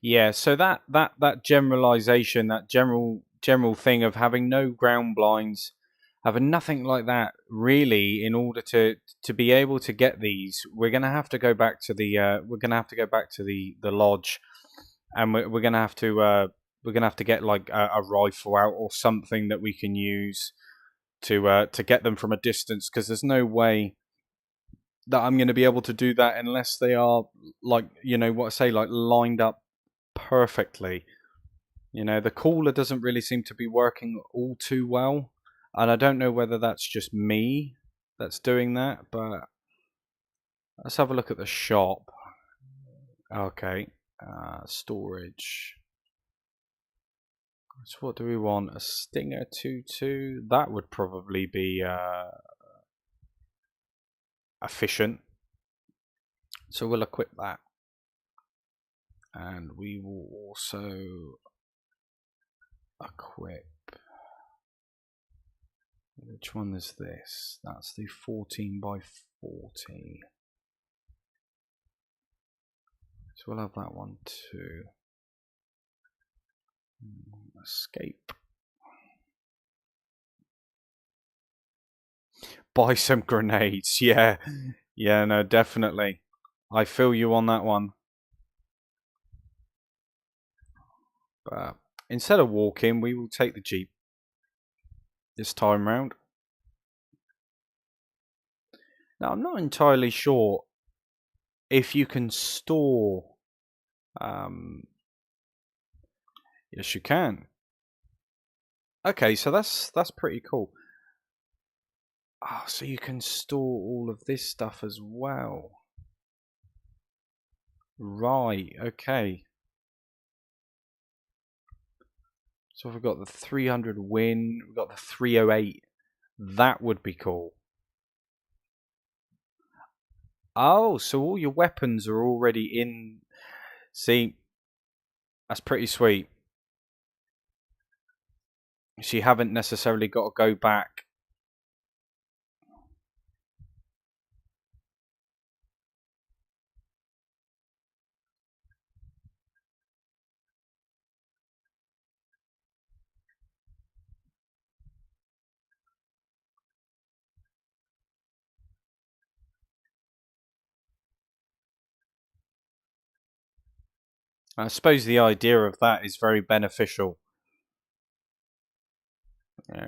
Yeah, so that generalization, that general thing of having no ground blinds, having nothing like that, really, in order to be able to get these, we're gonna have to go back to the lodge, and we're gonna have to get like a rifle out or something that we can use. to get them from a distance, because there's no way that I'm going to be able to do that unless they are, like, what I say, like, lined up perfectly. The cooler doesn't really seem to be working all too well, and I don't know whether that's just me that's doing that, but let's have a look at the shop. Okay, storage. So what do we want? A Stinger 2.2? That would probably be efficient. So we'll equip that. And we will also equip... Which one is this? That's the 14 by 40. So we'll have that one too. Escape. Buy some grenades. Yeah. Yeah, no, definitely. I feel you on that one. But instead of walking, we will take the Jeep this time round. Now, I'm not entirely sure if you can store... yes, you can. Okay, so that's pretty cool. Ah, so you can store all of this stuff as well. Right, okay. So we've got the 300 win, we've got the 308. That would be cool. Oh, so all your weapons are already in. See, that's pretty sweet. So you haven't necessarily got to go back. I suppose the idea of that is very beneficial.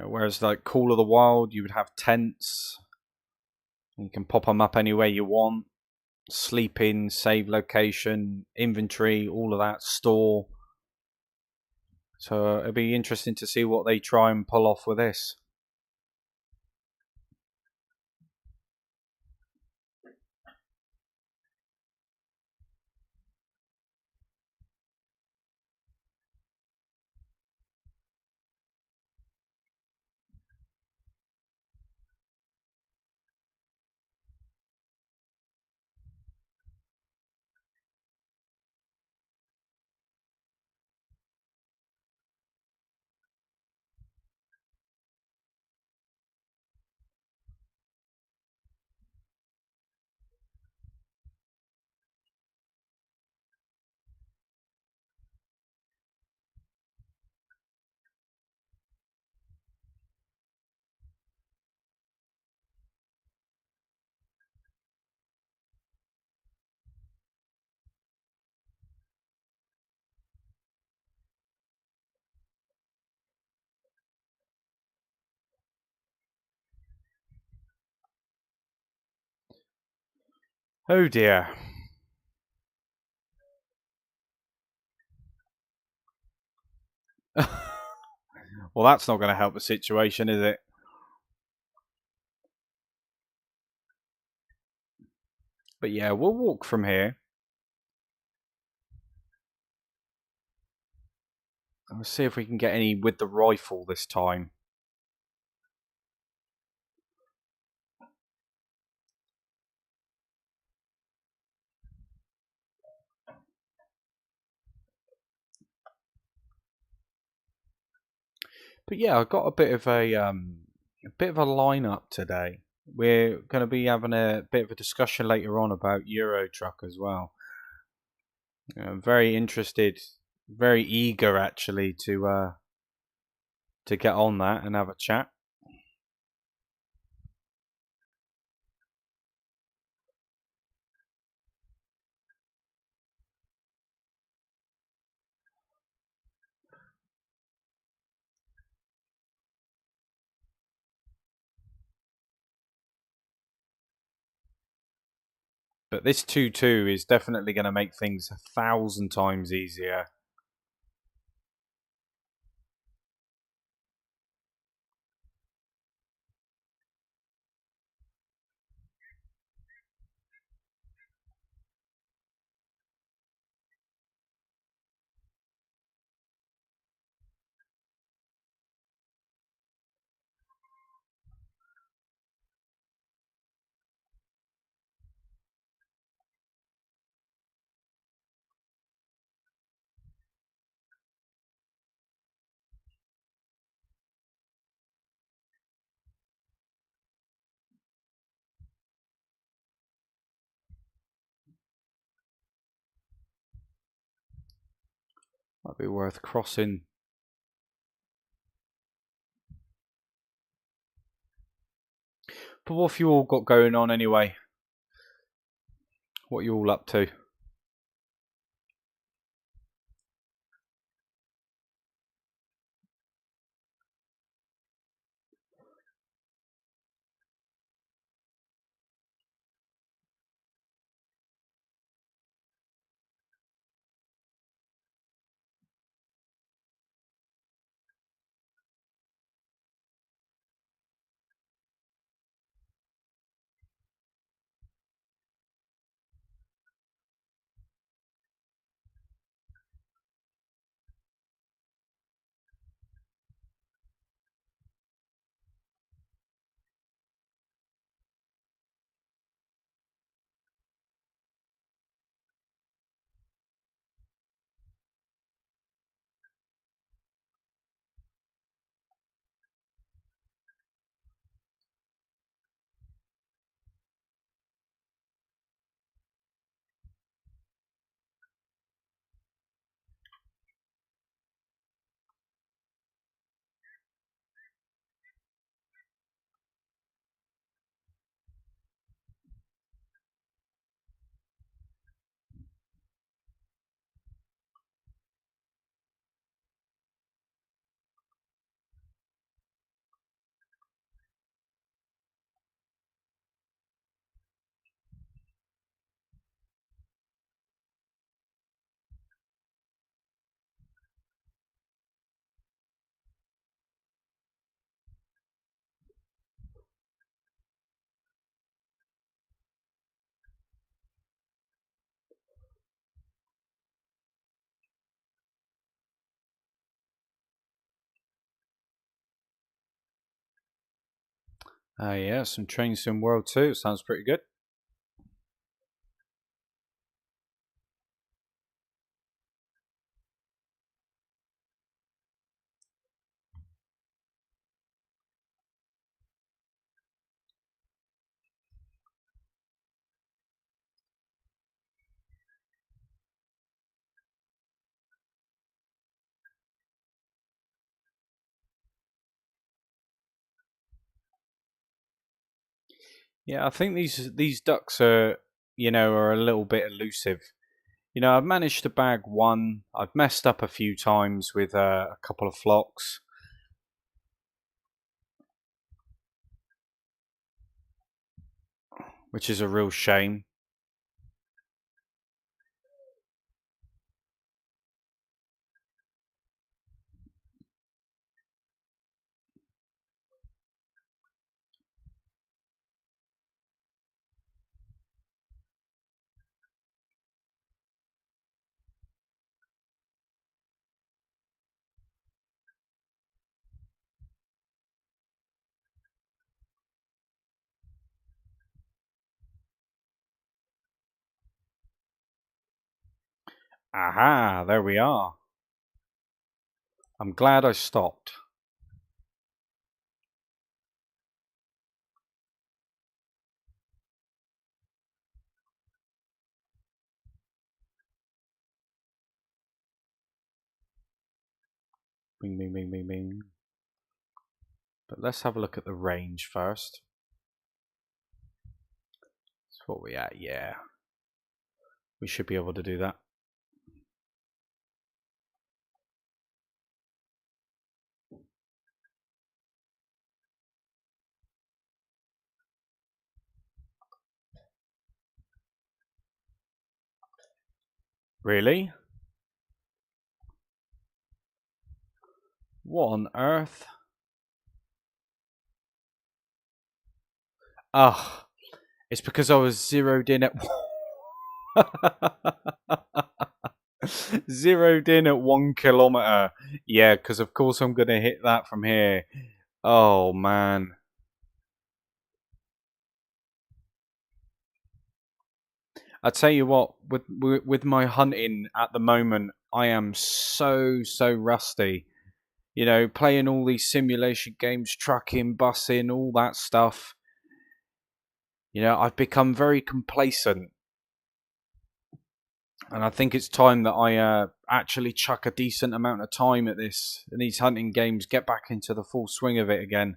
Whereas like Call of the Wild, you would have tents. You can pop them up anywhere you want. Sleep in, save location, inventory, all of that, store. So it'll be interesting to see what they try and pull off with this. Oh dear. Well, that's not going to help the situation, is it? But yeah, we'll walk from here. Let's see if we can get any with the rifle this time. But yeah, I got a bit of a lineup today. We're going to be having a bit of a discussion later on about Euro Truck as well. I'm very interested, very eager actually to get on that and have a chat. But this 2-2 is definitely going to make things 1,000 times easier. Might be worth crossing. But what have you all got going on anyway? What are you all up to? Yeah, some Train Sim World 2. Sounds pretty good. Yeah, I think these ducks are, are a little bit elusive. I've managed to bag one. I've messed up a few times with a couple of flocks, which is a real shame. Aha, there we are. I'm glad I stopped. Bing, bing, bing, bing, bing. But let's have a look at the range first. That's what we at, yeah. We should be able to do that. Really? What on earth? Ah, it's because I was zeroed in at zeroed in at 1 kilometer. Yeah, because of course I'm gonna hit that from here. Oh man. I tell you what, with my hunting at the moment, I am so rusty. You know, playing all these simulation games, trucking, bussing, all that stuff. You know, I've become very complacent, and I think it's time that I actually chuck a decent amount of time at this and these hunting games, get back into the full swing of it again.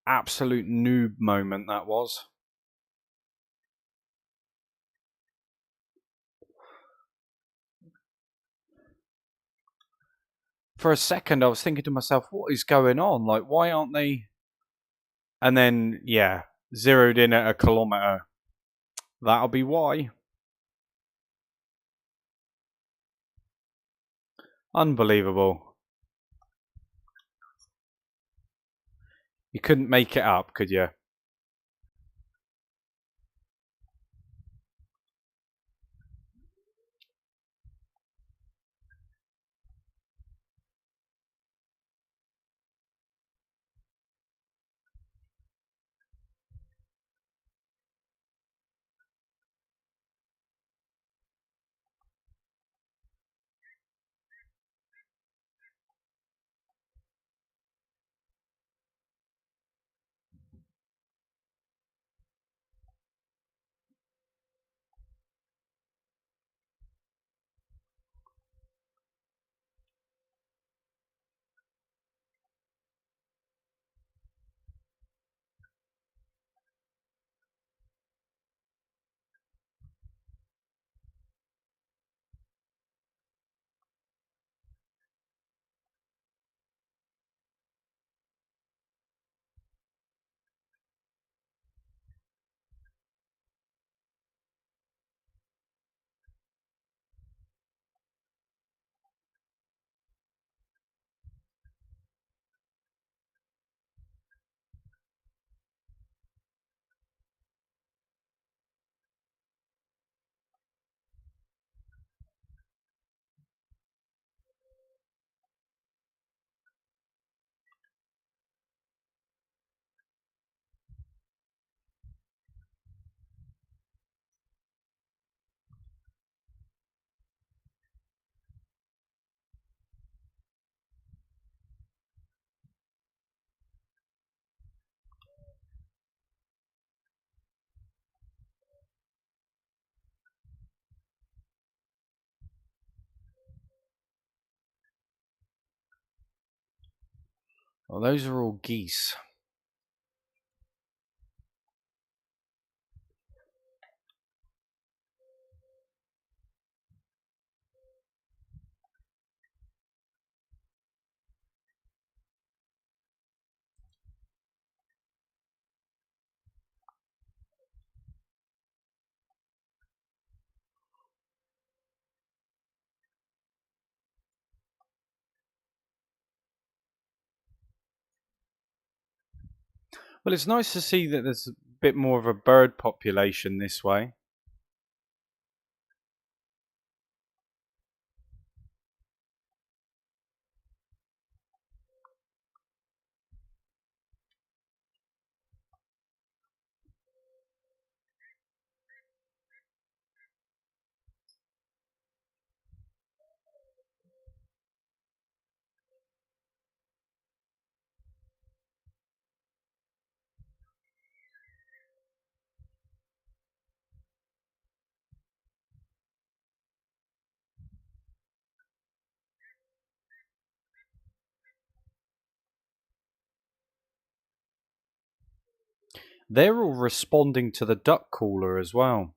Absolute noob moment that was. For a second, I was thinking to myself, what is going on? Like, why aren't they? And then, yeah, zeroed in at 1 kilometer. That'll be why. Unbelievable. You couldn't make it up, could you? Well, those are all geese. Well, it's nice to see that there's a bit more of a bird population this way. They're all responding to the duck caller as well.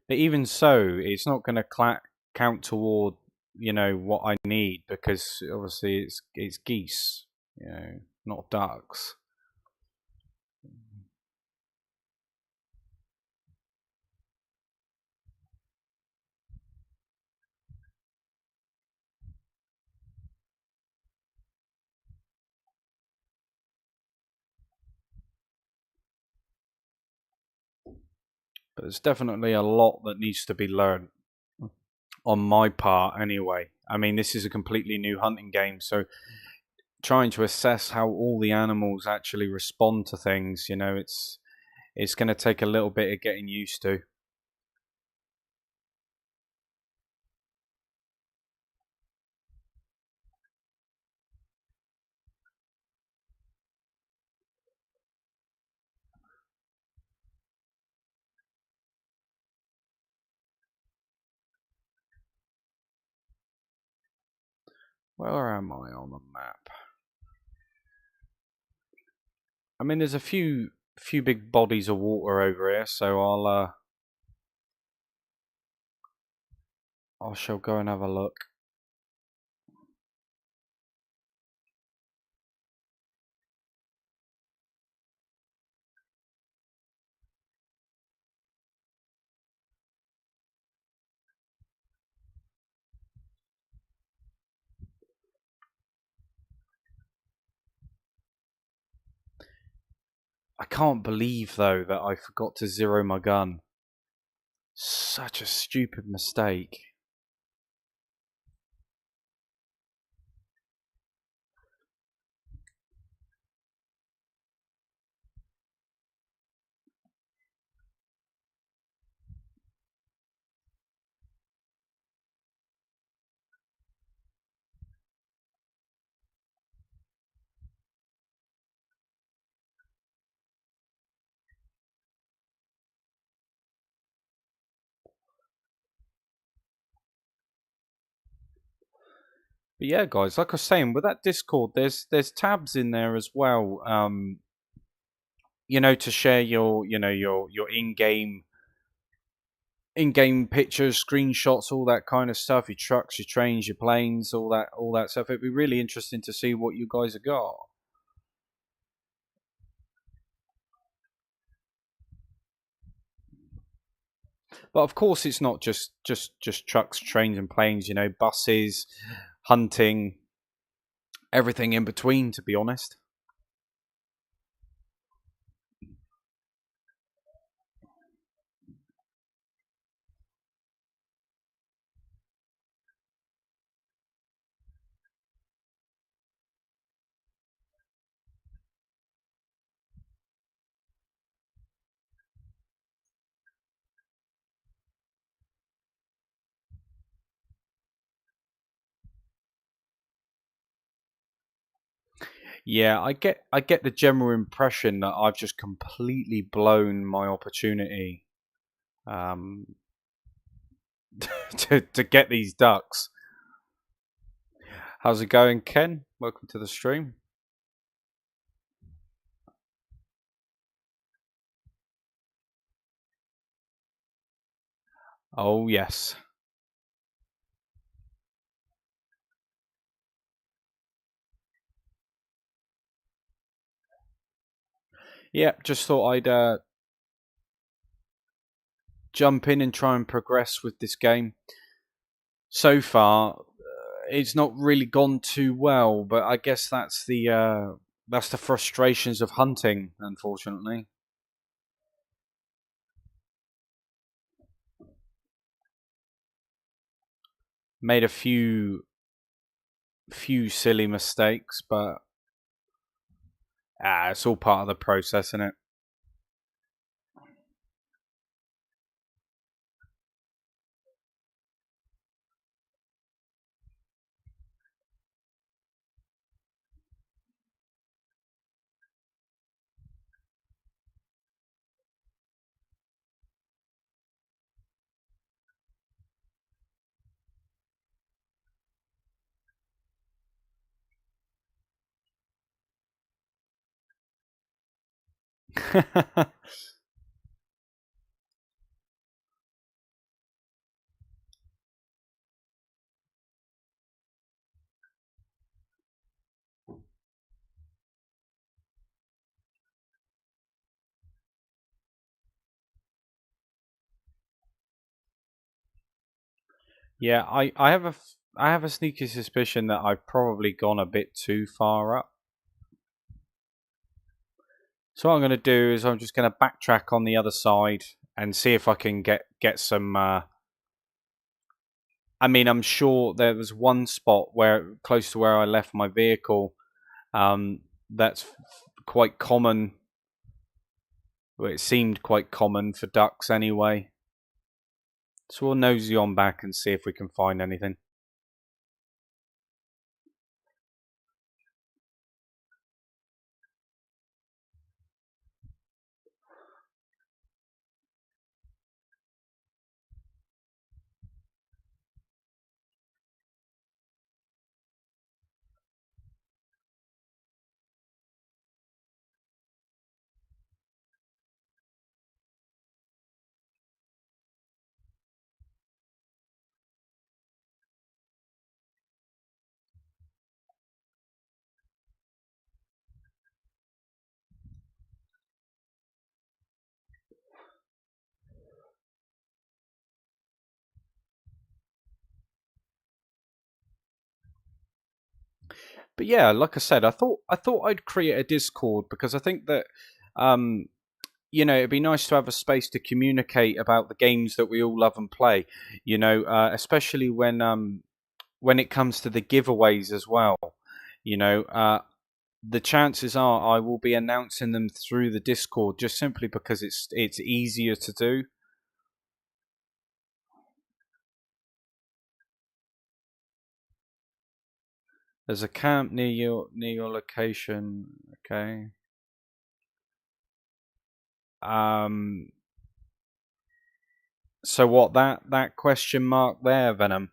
But even so, it's not going to count toward what I need because obviously it's geese. You know. not ducks. But there's definitely a lot that needs to be learned on my part anyway. I mean, this is a completely new hunting game, so trying to assess how all the animals actually respond to things, it's going to take a little bit of getting used to. Where am I on the map? I mean, there's a few big bodies of water over here, so I shall go and have a look. I can't believe though that I forgot to zero my gun. Such a stupid mistake. But yeah, guys, like I was saying, with that Discord, there's tabs in there as well. To share your in-game pictures, screenshots, all that kind of stuff. Your trucks, your trains, your planes, all that stuff. It'd be really interesting to see what you guys have got. But of course, it's not just trucks, trains, and planes. Buses, hunting, everything in between. To be honest. Yeah, I get the general impression that I've just completely blown my opportunity um, to get these ducks. How's it going, Ken? Welcome to the stream. Oh yes. Yeah, just thought I'd jump in and try and progress with this game. So far, it's not really gone too well, but I guess that's the frustrations of hunting, unfortunately. Made a few silly mistakes, but it's all part of the process, isn't it? Yeah, I have a sneaky suspicion that I've probably gone a bit too far up. So what I'm going to do is I'm just going to backtrack on the other side and see if I can get some. I mean, I'm sure there was one spot where close to where I left my vehicle. That's quite common. Well, it seemed quite common for ducks anyway. So we'll nosy on back and see if we can find anything. But yeah, like I said, I thought I'd create a Discord because I think that um, it'd be nice to have a space to communicate about the games that we all love and play. Especially when it comes to the giveaways as well. You know, the chances are I will be announcing them through the Discord just simply because it's easier to do. There's a camp near your location. Okay. Um. So what that question mark there, Venom,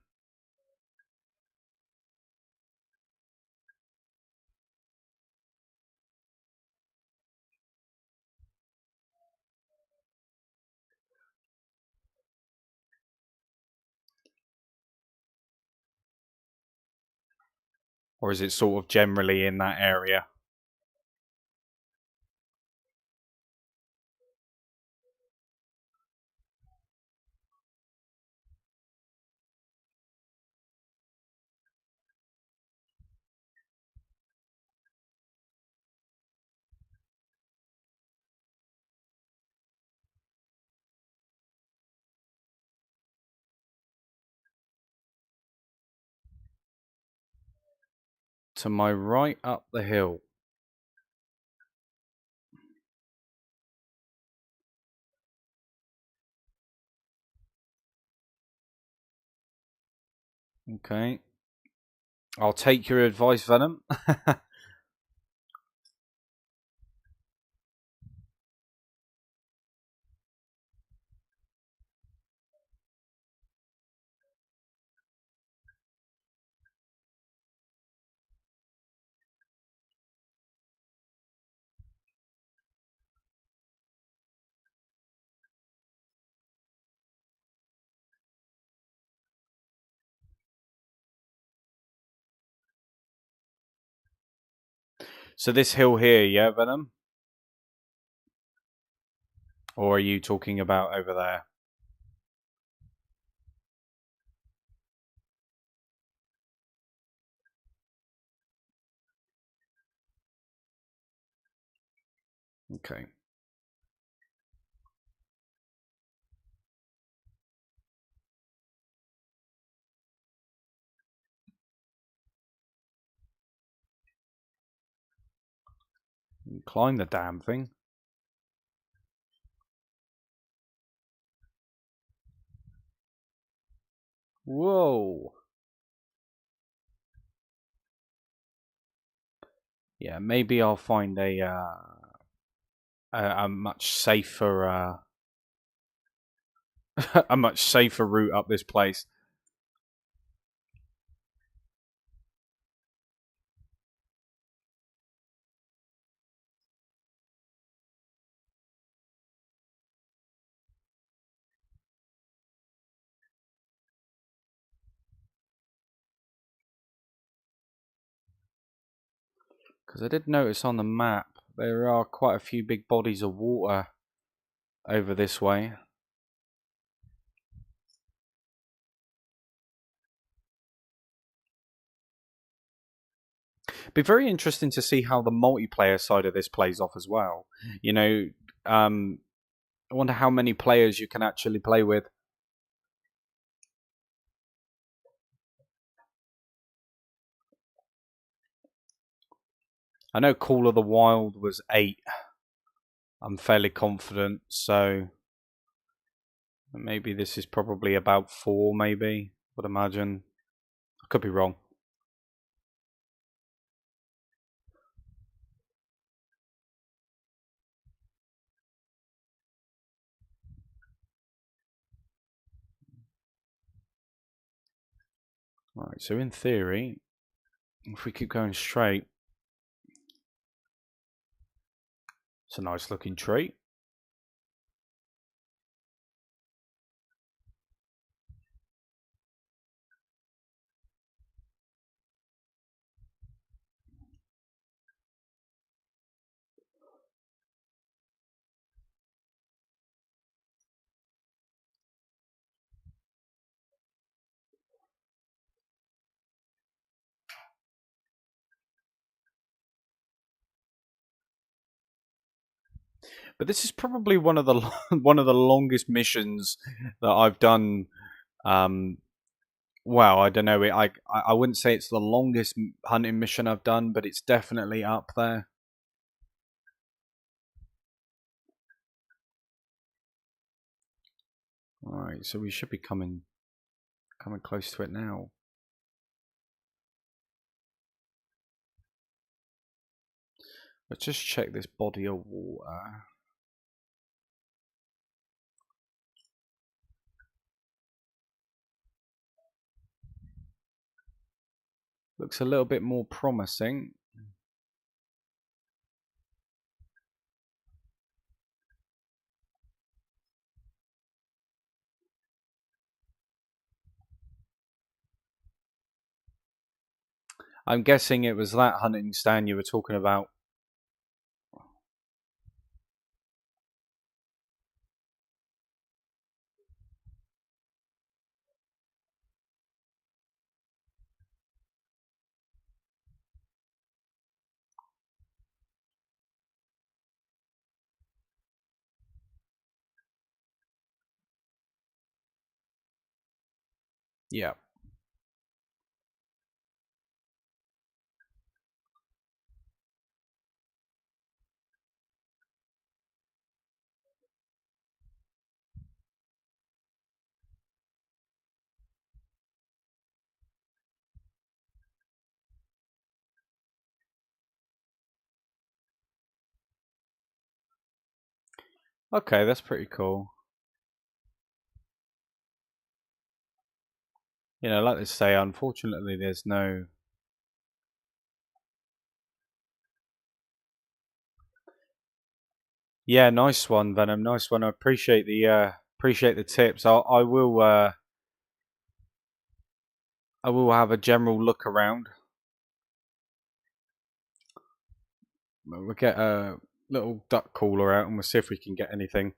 or is it sort of generally in that area? To my right up the hill. Okay. I'll take your advice, Venom. So this hill here, yeah, Venom? Or are you talking about over there? Okay. Climb the damn thing. Whoa. Yeah, maybe I'll find a much safer a much safer route up this place. Because I did notice on the map there are quite a few big bodies of water over this way. Be very interesting to see how the multiplayer side of this plays off as well. You know, um, I wonder how many players you can actually play with. I know Call of the Wild was 8. I'm fairly confident, so maybe this is probably about 4, maybe, would imagine. I could be wrong. Right, so in theory, if we keep going straight, it's a nice looking tree. But this is probably one of the one of the longest missions that I've done. Well, I don't know. I wouldn't say it's the longest hunting mission I've done, but it's definitely up there. All right, so we should be coming close to it now. Let's just check this body of water. Looks a little bit more promising. I'm guessing it was that hunting stand you were talking about. Yeah. Okay, that's pretty cool. You know, like they say, unfortunately, there's no. Yeah, nice one, Venom. Nice one. I appreciate the tips. I will have a general look around. We'll get a little duck caller out and we'll see if we can get anything.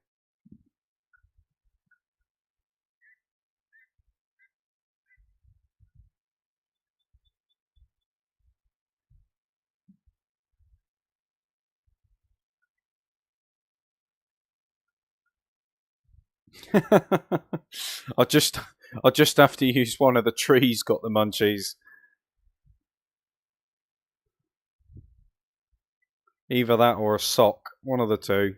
I just I just have to use one of the trees got the munchies. Either that or a sock. One of the two.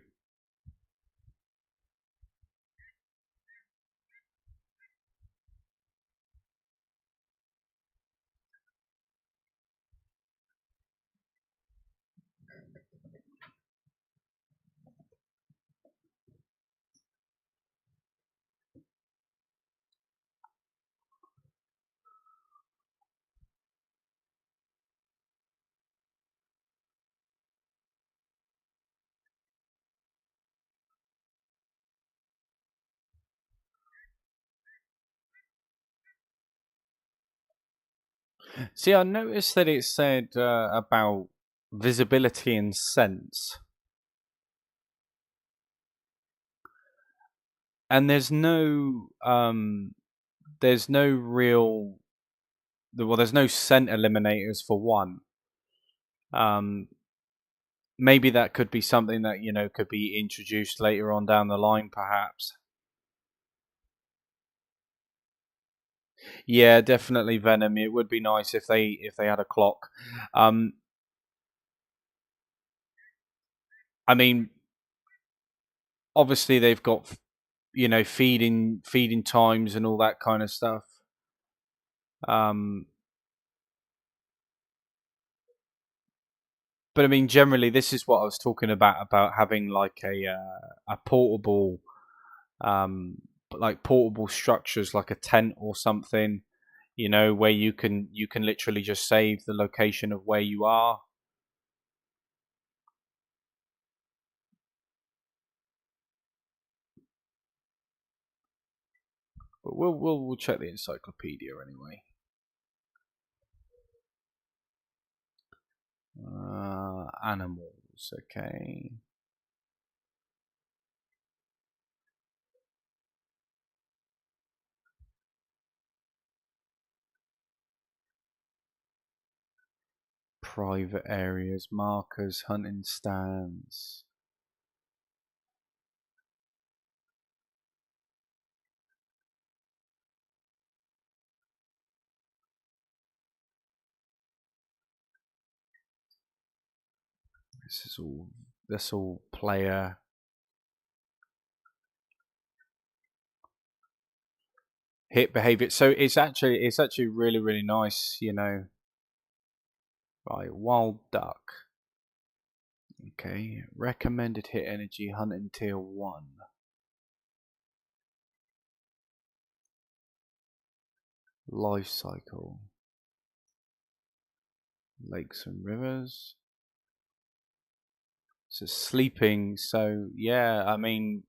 See, I noticed that it said about visibility and sense, and there's no real, well, there's no scent eliminators for one. Um, maybe that could be something that could be introduced later on down the line, perhaps. Yeah, definitely Venom. It would be nice if they had a clock. Um, I mean, obviously they've got feeding times and all that kind of stuff. Um, but I mean, generally, this is what I was talking about having like a portable, um, like portable structures, like a tent or something. Where you can literally just save the location of where you are. But we'll check the encyclopedia anyway. Animals, okay. Private areas, markers, hunting stands. This is all. That's all player. Hit behavior. So it's actually really really nice. Right, wild duck. Okay, recommended hit energy hunting tier 1. Life cycle. Lakes and rivers. So sleeping. So yeah, I mean,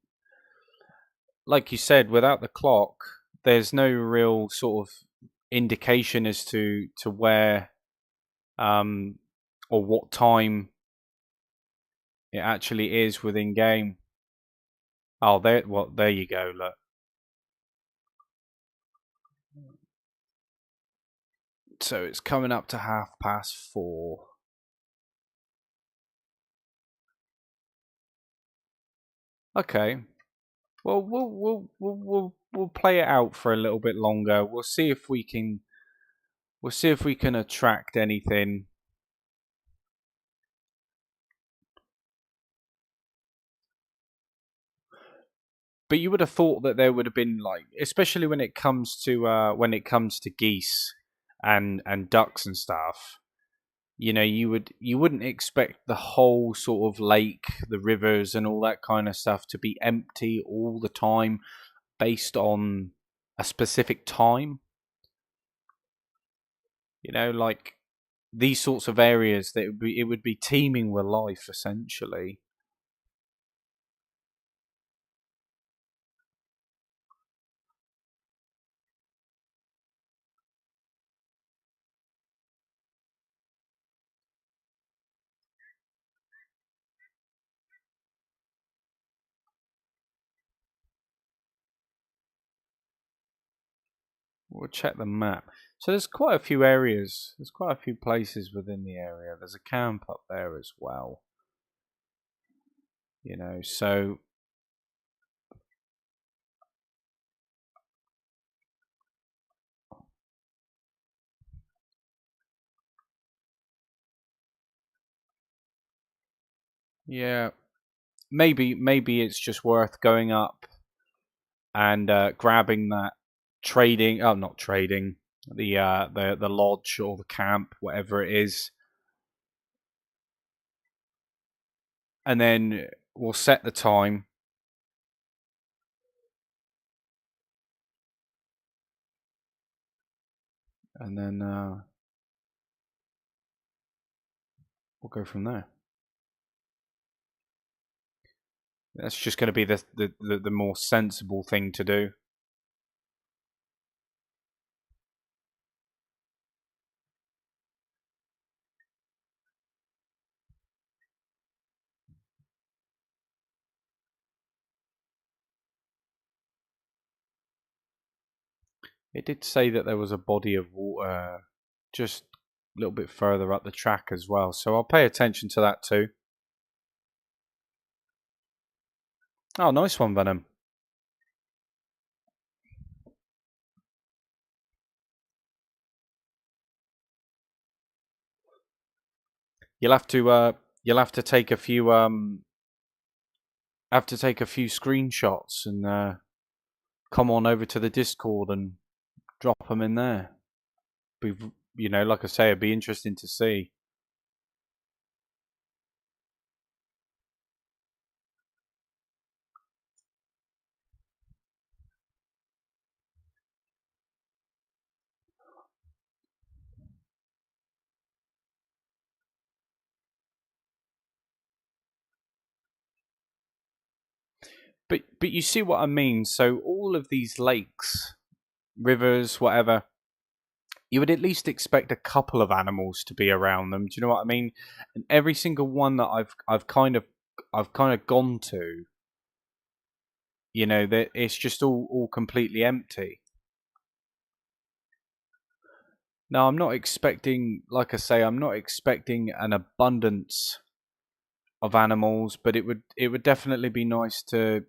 like you said, without the clock, there's no real sort of indication as to where um or what time it actually is within game. Oh, there you go. Look. So it's coming up to 4:30. Okay. Well, we'll play it out for a little bit longer. We'll see if we can attract anything. But you would have thought that there would have been like, especially when it comes to geese and ducks and stuff. You wouldn't expect the whole sort of lake, the rivers, and all that kind of stuff to be empty all the time based on a specific time. Like these sorts of areas, that it would be teeming with life essentially. We'll check the map. So there's quite a few areas. There's quite a few places within the area. There's a camp up there as well. So yeah, maybe it's just worth going up and grabbing that trading. Oh, not trading. The lodge or the camp, whatever it is, and then we'll set the time, and then we'll go from there. That's just going to be the more sensible thing to do. It did say that there was a body of water just little bit further up the track as well. So I'll pay attention to that too. Oh, nice one, Venom. You'll have to take a few screenshots and come on over to the Discord and drop them in there. Be, like I say, it'd be interesting to see. But you see what I mean? So all of these lakes, rivers, whatever, you would at least expect a couple of animals to be around them. Do you know what I mean? And every single one that I've kind of gone to, that it's just all completely empty. Now I'm not expecting, like I say, I'm not expecting an abundance of animals, but it would definitely be nice to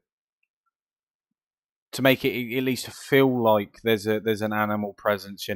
make it at least feel like there's an animal presence,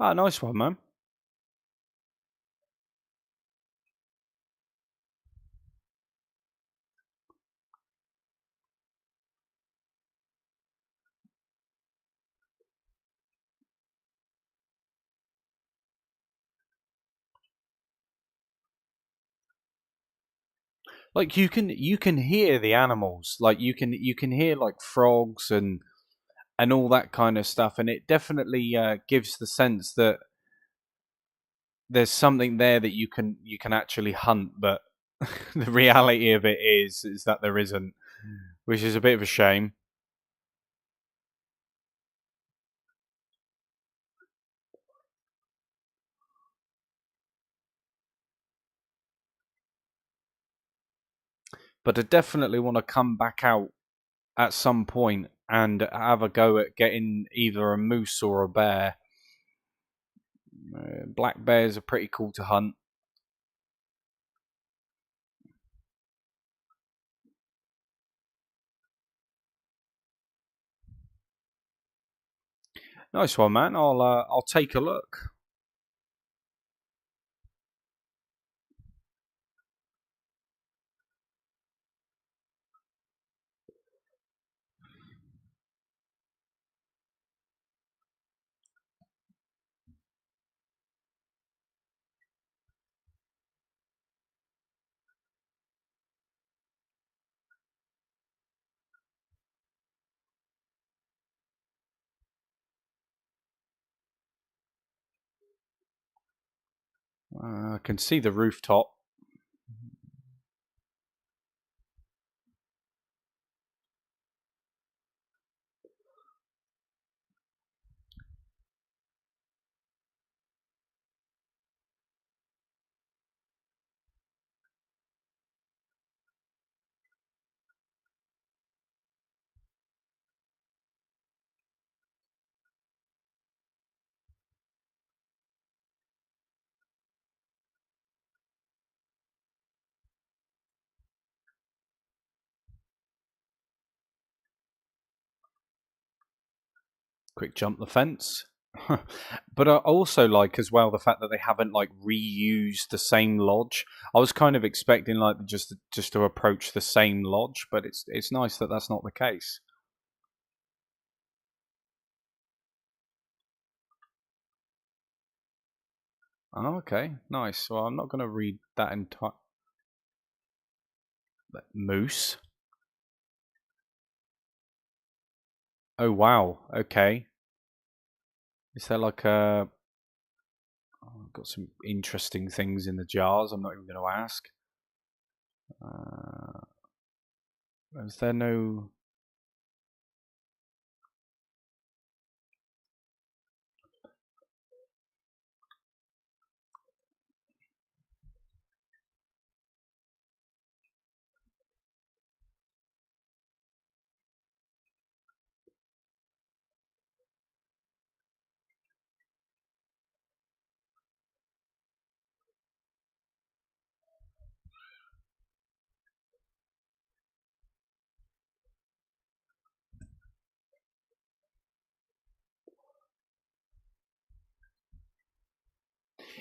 Ah, nice one, man. Like you can hear the animals, like you can hear like frogs and all that kind of stuff, and it definitely gives the sense that there's something there that you can actually hunt, but the reality of it is that there isn't, which is a bit of a shame. But I definitely want to come back out at some point and have a go at getting either a moose or a bear. Black bears are pretty cool to hunt. Nice one, man. I'll take a look. I can see the rooftop. Quick jump the fence. But I also like as well the fact that they haven't like reused the same lodge. I was kind of expecting like just to approach the same lodge, but it's nice that that's not the case. Oh, okay, nice. Well, I'm not going to read that entire moose. Oh wow. Okay. Is there like a? Oh, I've got some interesting things in the jars. I'm not even going to ask. Uh, is there no?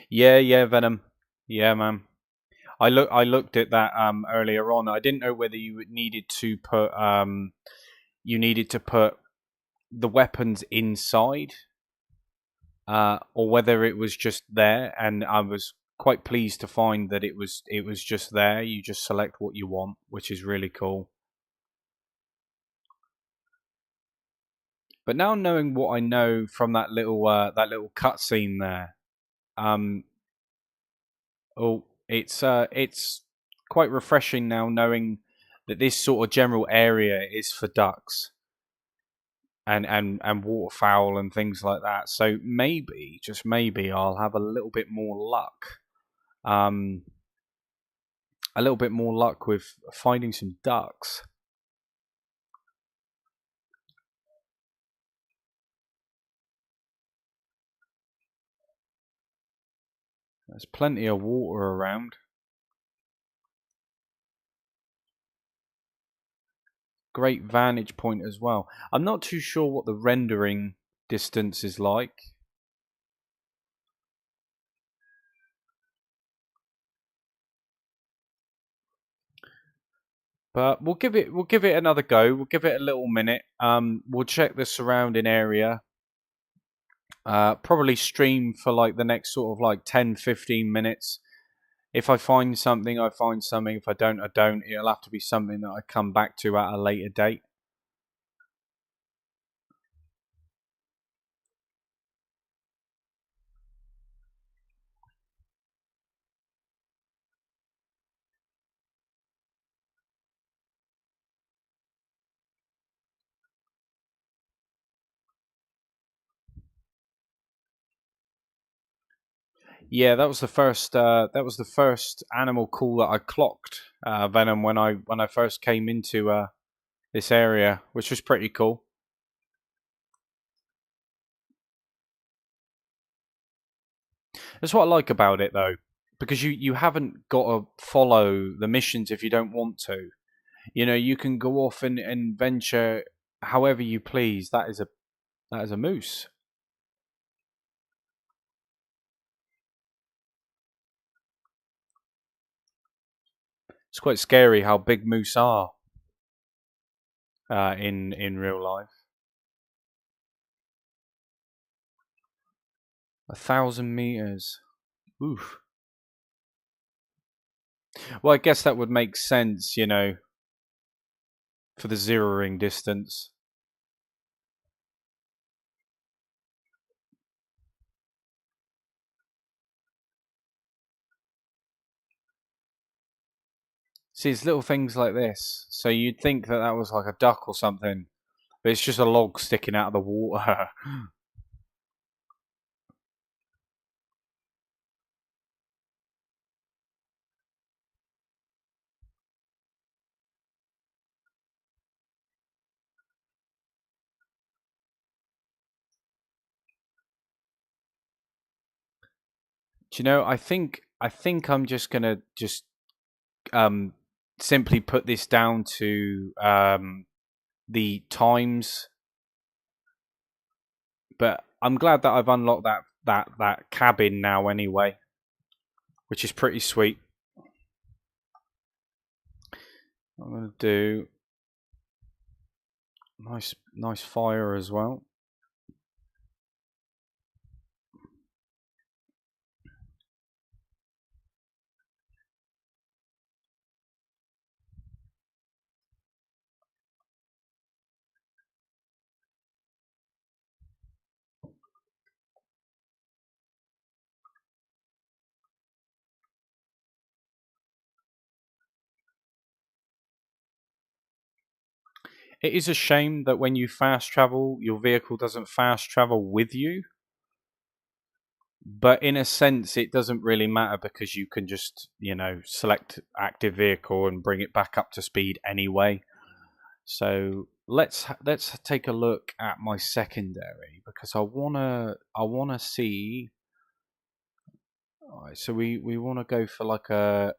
Yeah, yeah, Venom. Yeah, man. I looked at that earlier on. I didn't know whether you needed to put the weapons inside or whether it was just there. And I was quite pleased to find that it was just there. You just select what you want, which is really cool. But now knowing what I know from that little cutscene there, um, it's quite refreshing now knowing that this sort of general area is for ducks and waterfowl and things like that. So maybe, just maybe, I'll have um, a little bit more luck with finding some ducks. There's plenty of water around. Great vantage point as well. I'm not too sure what the rendering distance is like. But we'll give it another go. We'll give it a little minute. We'll check the surrounding area. Probably stream for like the next sort of like 10-15 minutes. If I find something, I find something. If I don't, I don't. It'll have to be something that I come back to at a later date. Yeah, that was the first. That was the first animal call that I clocked. Venom when I first came into this area, which was pretty cool. That's what I like about it though, because you haven't got to follow the missions if you don't want to. You know, you can go off and venture however you please. That is a moose. It's quite scary how big moose are in real life. 1,000 meters. Oof. Well, I guess that would make sense, you know, for the zeroing distance. See, it's little things like this. So you'd think that that was like a duck or something, but it's just a log sticking out of the water. Do you know? I think I'm just gonna just um simply put this down to the times, but I'm glad that I've unlocked that cabin now anyway, which is pretty sweet. I'm gonna do nice fire as well. It is a shame that when you fast travel, your vehicle doesn't fast travel with you. But in a sense, it doesn't really matter because you can just, select active vehicle and bring it back up to speed anyway. So let's take a look at my secondary because I wanna see. All right, so we want to go for like a.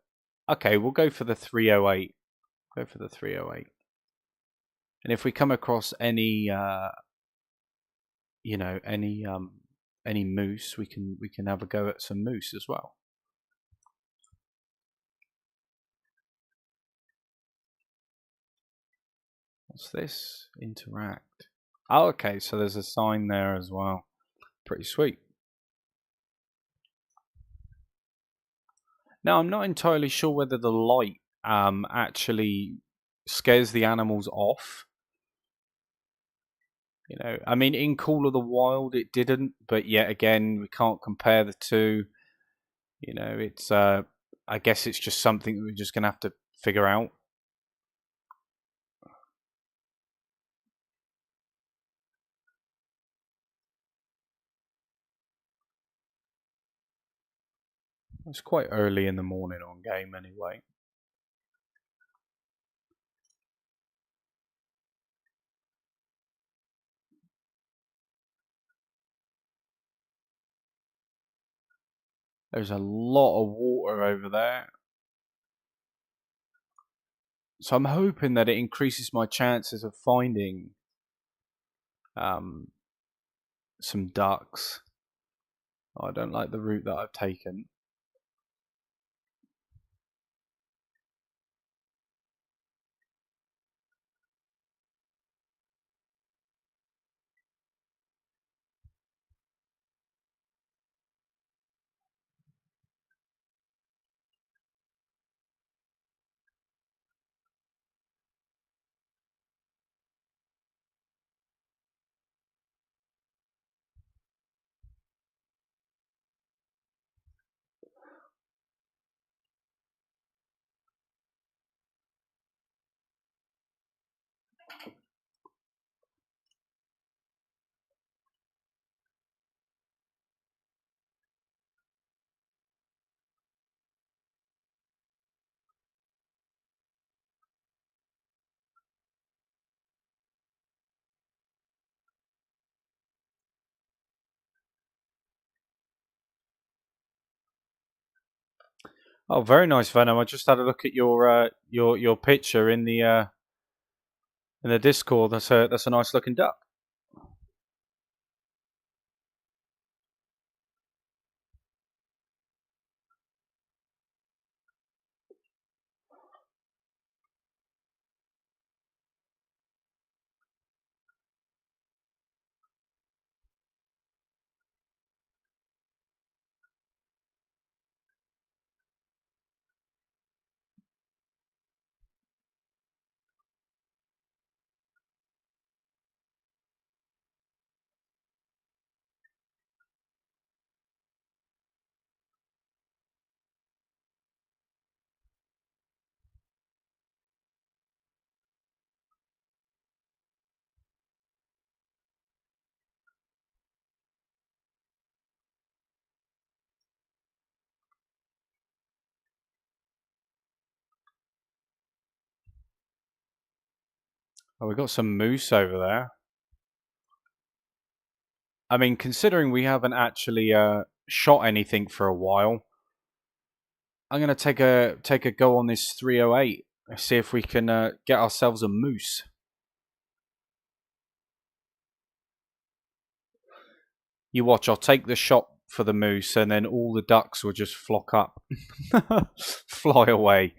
Okay, we'll go for the 308. Go for the 308. And if we come across any you know any moose, we can have a go at some moose as well. What's this? Interact. Oh, okay, so there's a sign there as well. Pretty sweet. Now I'm not entirely sure whether the light actually scares the animals off. I mean, in Call of the Wild it didn't, but yet again we can't compare the two. It's I guess it's just something that we're just gonna have to figure out. It's quite early in the morning on game anyway. There's a lot of water over there. So I'm hoping that it increases my chances of finding um, some ducks. I don't like the route that I've taken. Oh, very nice, Venom. I just had a look at your picture in the Discord. That's a nice looking duck. Oh, we got some moose over there. I mean, considering we haven't actually shot anything for a while, I'm gonna take a go on this 308. See if we can get ourselves a moose. You watch, I'll take the shot for the moose, and then all the ducks will just flock up, fly away.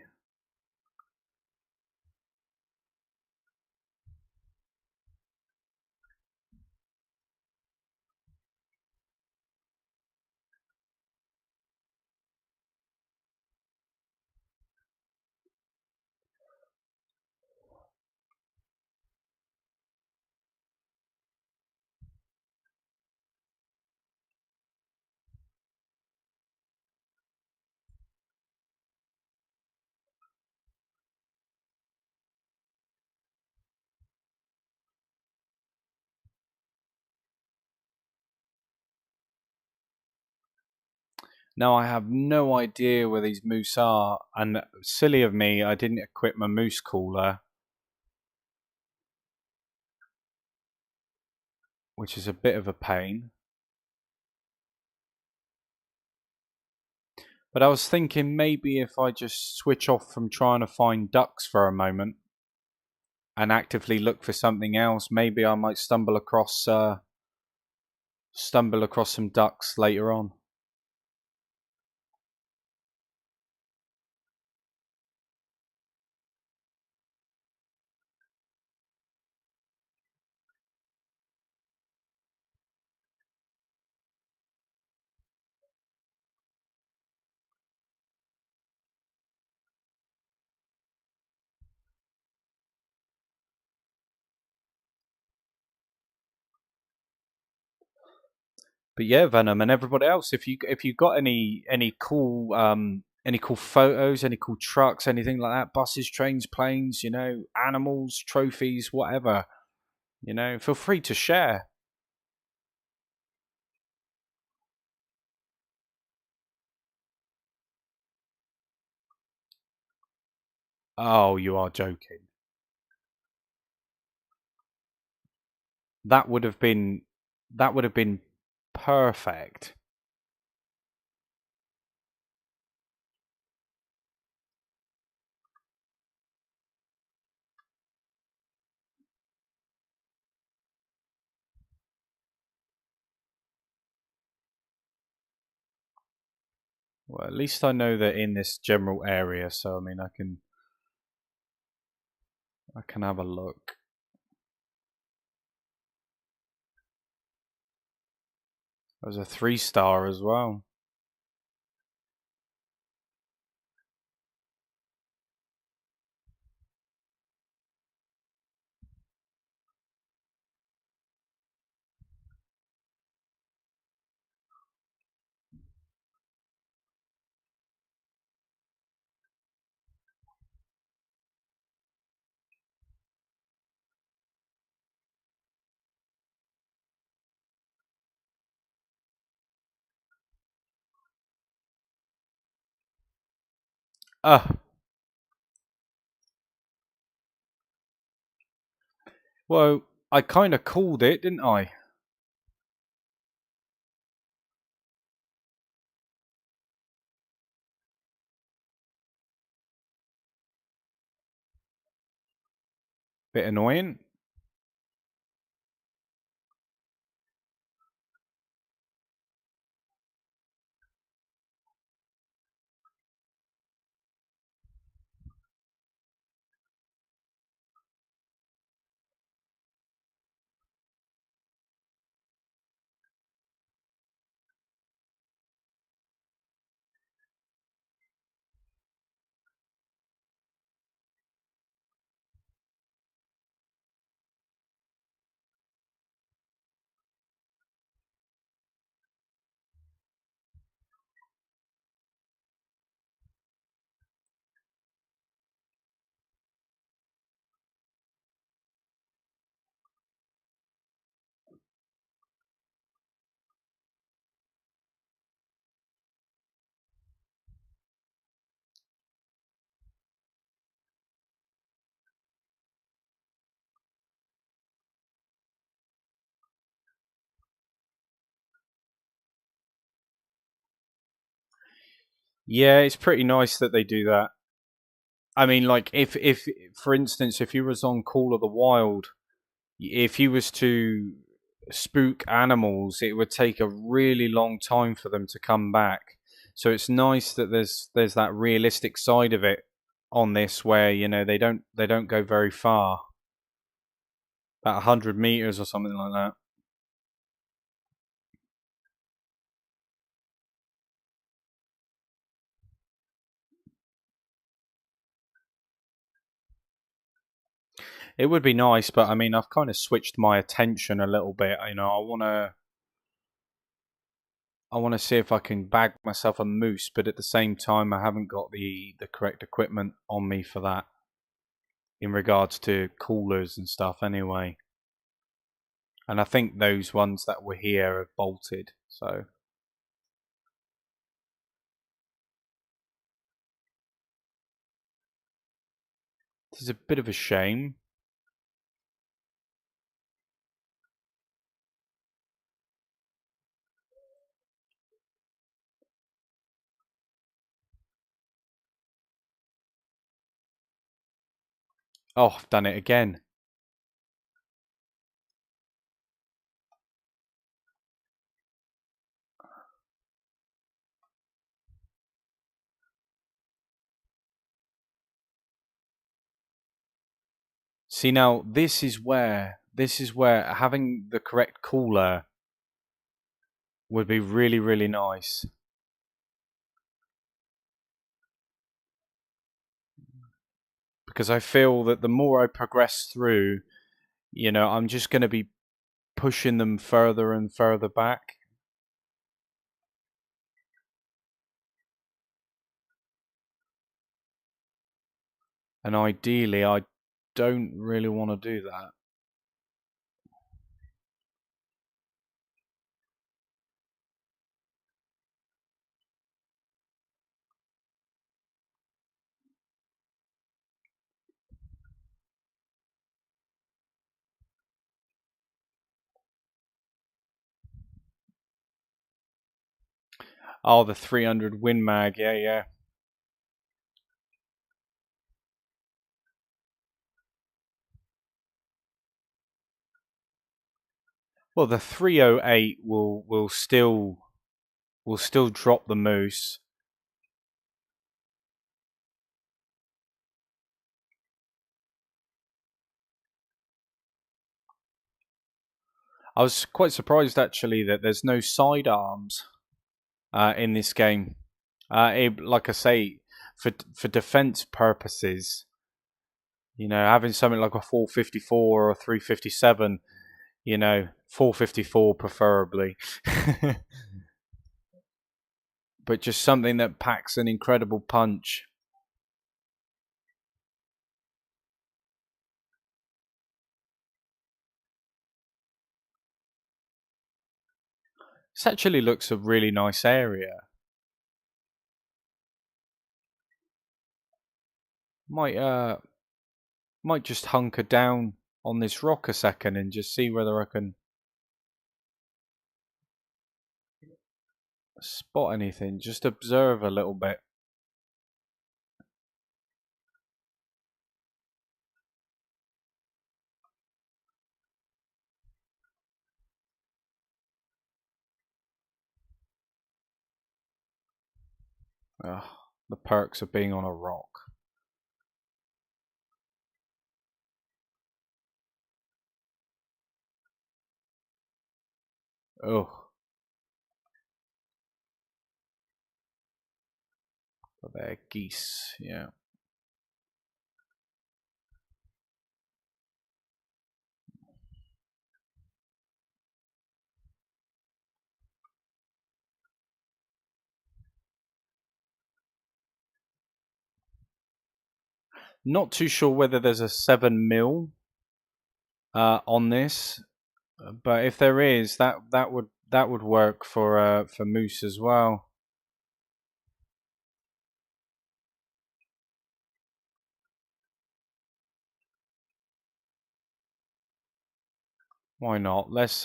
Now I have no idea where these moose are, and silly of me, I didn't equip my moose cooler, which is a bit of a pain. But I was thinking maybe if I just switch off from trying to find ducks for a moment and actively look for something else, maybe I might stumble across some ducks later on. But yeah, Venom and everybody else, if you got any cool photos, any cool trucks, anything like that, buses, trains, planes, animals, trophies, whatever, feel free to share. Oh, you are joking. That would have been that would have been perfect. Well, at least I know they're in this general area, so I mean I can have a look. There's a 3-star as well. Ah, well, I kind of called it, didn't I? Bit annoying. Yeah, it's pretty nice that they do that. I mean, like if for instance, if you was on Call of the Wild, if you was to spook animals, it would take a really long time for them to come back. So it's nice that there's that realistic side of it on this, where they don't go very far, about 100 meters or something like that. It would be nice, but I mean, I've kind of switched my attention a little bit. I want to see if I can bag myself a moose, but at the same time, I haven't got the correct equipment on me for that in regards to coolers and stuff anyway. And I think those ones that were here have bolted, so this is a bit of a shame. Oh, I've done it again. See, now this is where having the correct cooler would be really, really nice. Because I feel that the more I progress through, I'm just going to be pushing them further and further back. And ideally, I don't really want to do that. Oh, the 300 Win Mag, yeah, yeah. Well, the 308 will still drop the moose. I was quite surprised actually that there's no sidearms in this game. Like I say, for defense purposes, having something like a 454 or a 357, 454 preferably, but just something that packs an incredible punch. This actually looks a really nice area. Might might just hunker down on this rock a second and just see whether I can spot anything. Just observe a little bit. Ugh, the perks of being on a rock. Oh, but they're geese, yeah. Not too sure whether there's a 7 mil on this, but if there is, that would work for moose as well. Why not? Let's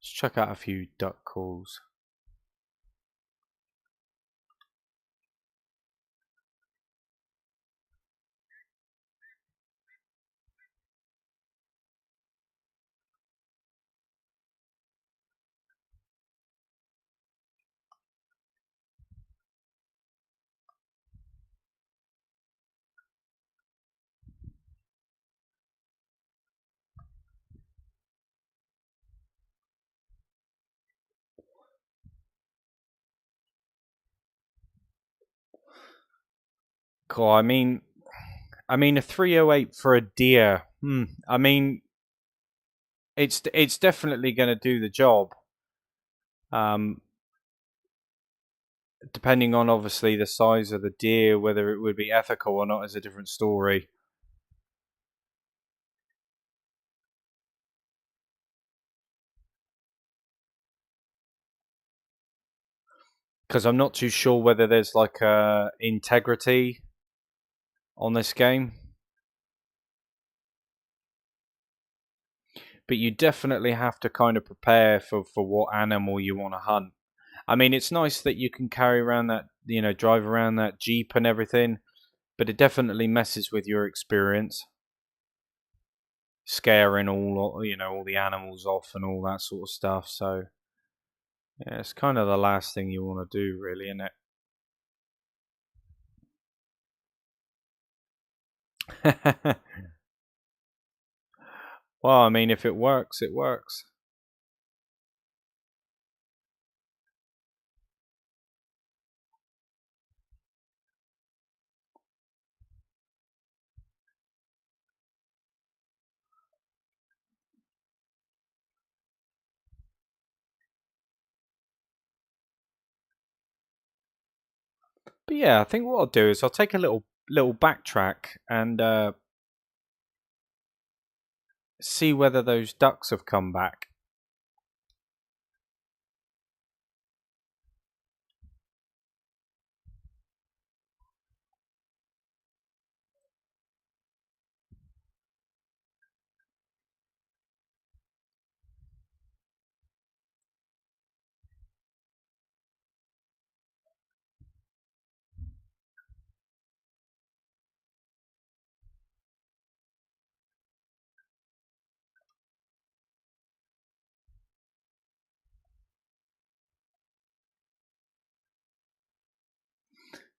check out a few duck calls. Cool. I mean a 308 for a deer. I mean, it's definitely going to do the job. Um, Depending on obviously the size of the deer, whether it would be ethical or not is a different story. Because I'm not too sure whether there's like a integrity on this game, but you definitely have to kind of prepare for what animal you want to hunt. I mean, it's nice that you can carry around that, drive around that Jeep and everything, but it definitely messes with your experience, scaring all the animals off and all that sort of stuff. So yeah, it's kind of the last thing you want to do, really, isn't it? Well, I mean, if it works, it works. But yeah, I think what I'll do is I'll take a little backtrack and see whether those ducks have come back.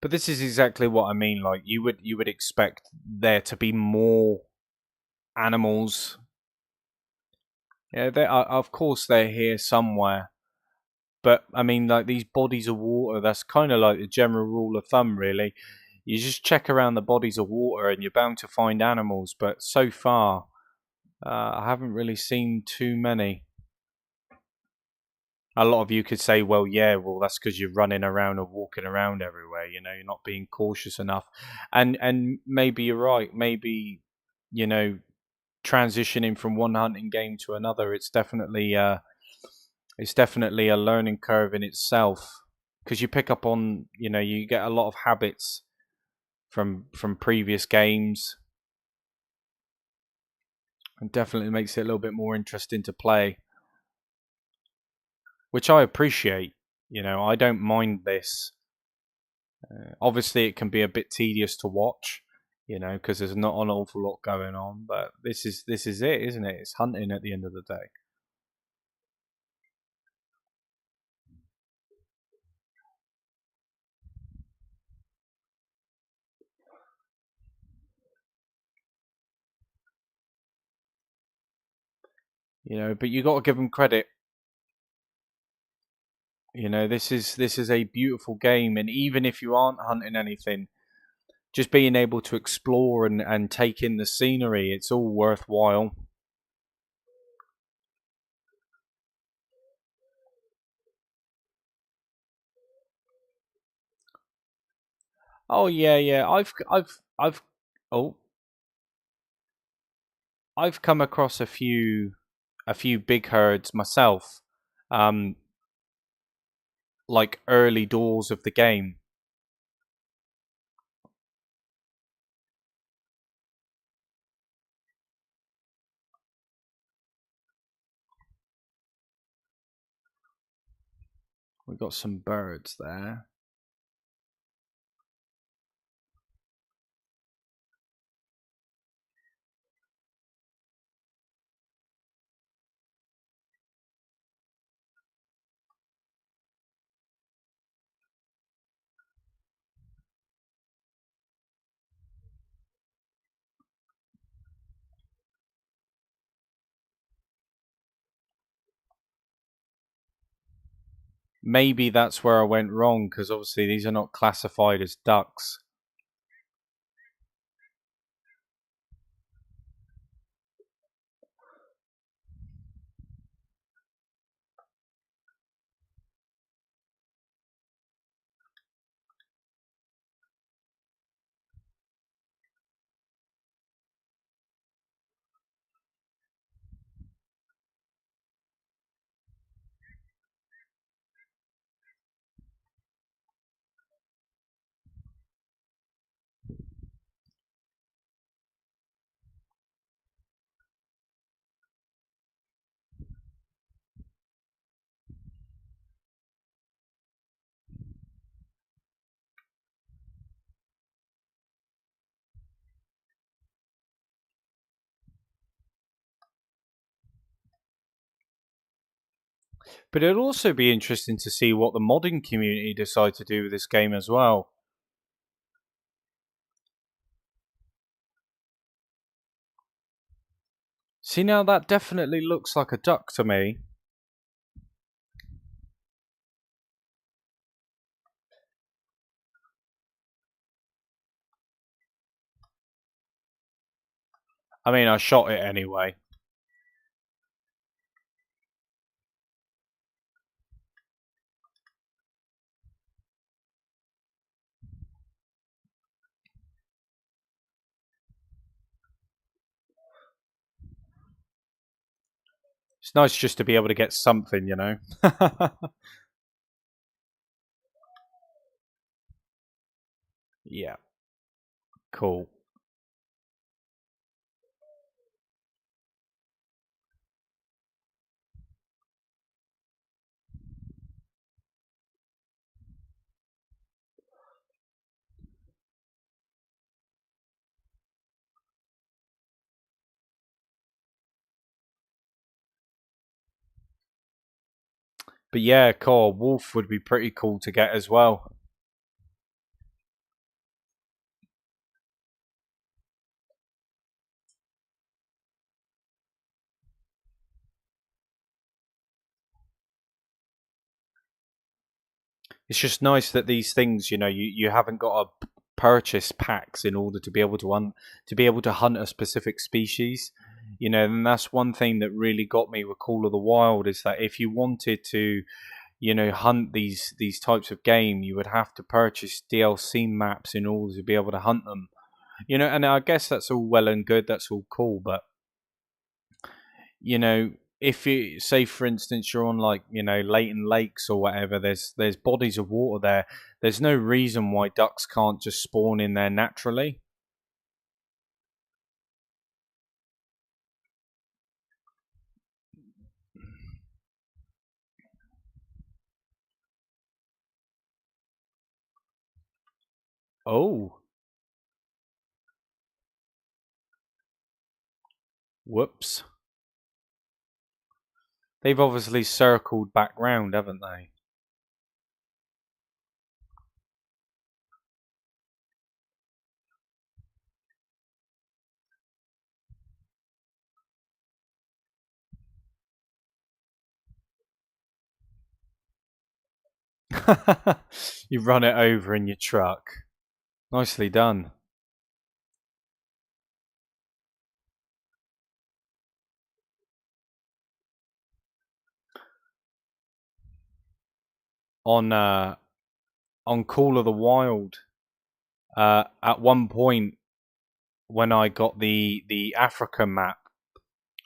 But this is exactly what I mean. Like you would expect there to be more animals. Yeah, they are, of course they're here somewhere. But I mean, like these bodies of water. That's kind of like the general rule of thumb, really. You just check around the bodies of water, and you're bound to find animals. But so far, I haven't really seen too many. A lot of you could say, well, yeah, well, that's because you're running around or walking around everywhere. You're not being cautious enough, and maybe you're right. Maybe you know, transitioning from one hunting game to another, it's definitely a learning curve in itself because you pick up on, you get a lot of habits from previous games, and definitely makes it a little bit more interesting to play, which I appreciate. I don't mind this. Obviously, it can be a bit tedious to watch, because there's not an awful lot going on. But this is it, isn't it? It's hunting at the end of the day. But you got to give them credit. This is a beautiful game, and even if you aren't hunting anything, just being able to explore and take in the scenery, it's all worthwhile. Oh yeah, yeah. Oh, I've come across a few big herds myself, um, like early doors of the game. We got some birds there. Maybe that's where I went wrong because obviously these are not classified as ducks. But it'll also be interesting to see what the modding community decide to do with this game as well. See, now that definitely looks like a duck to me. I mean, I shot it anyway. It's nice just to be able to get something, you know? Yeah, cool. But yeah, cool. Wolf would be pretty cool to get as well. It's just nice that these things, you haven't got to purchase packs in order to be able to hunt a specific species. And that's one thing that really got me with Call of the Wild is that if you wanted to, hunt these types of game, you would have to purchase DLC maps in order to be able to hunt them. And I guess that's all well and good, that's all cool, but you know, if you say, for instance, you're on like Leighton Lakes or whatever, there's bodies of water there. There's no reason why ducks can't just spawn in there naturally. Oh, whoops! They've obviously circled back round, haven't they? You run it over in your truck. Nicely done. On on Call of the Wild, at one point when I got the Africa map,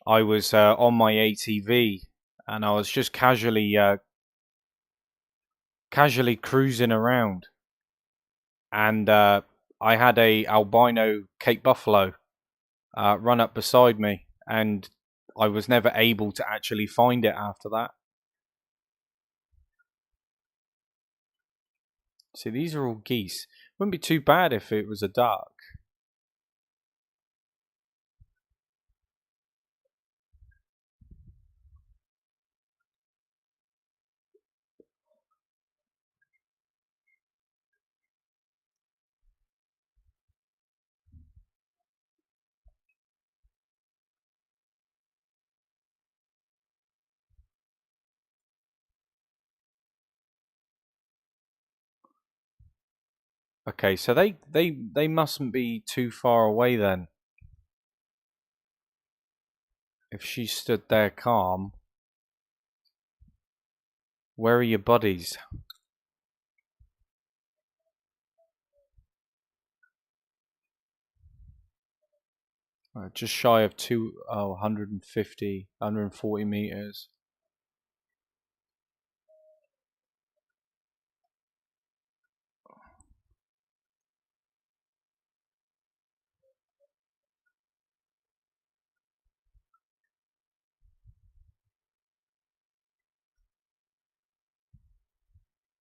I was on my ATV and I was just casually cruising around, and I had a albino Cape Buffalo run up beside me, and I was never able to actually find it after that. See, these are all geese. Wouldn't be too bad if it was a duck. Okay, so they mustn't be too far away then. If she stood there calm, where are your buddies? Just shy of 150, 140 meters.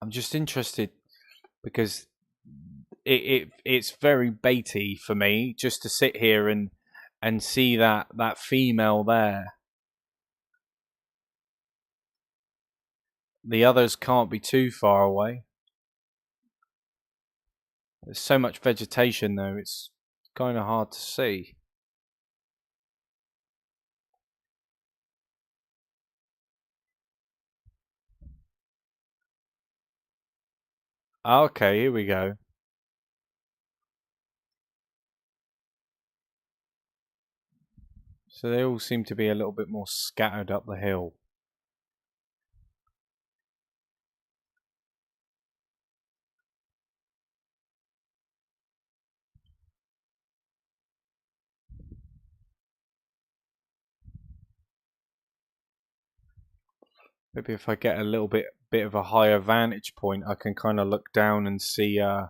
I'm just interested because it's very baity for me just to sit here and see that female there. The others can't be too far away. There's so much vegetation though, it's kind of hard to see. Okay, here we go. So they all seem to be a little bit more scattered up the hill. Maybe if I get a little bit of a higher vantage point, I can kind of look down and see what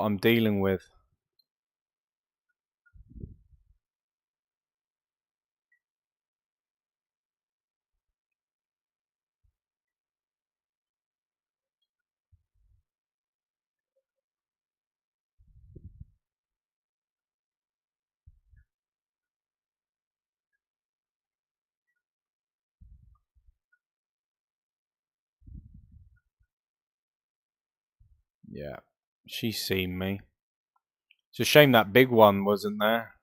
I'm dealing with. Yeah, she's seen me. It's a shame that big one wasn't there.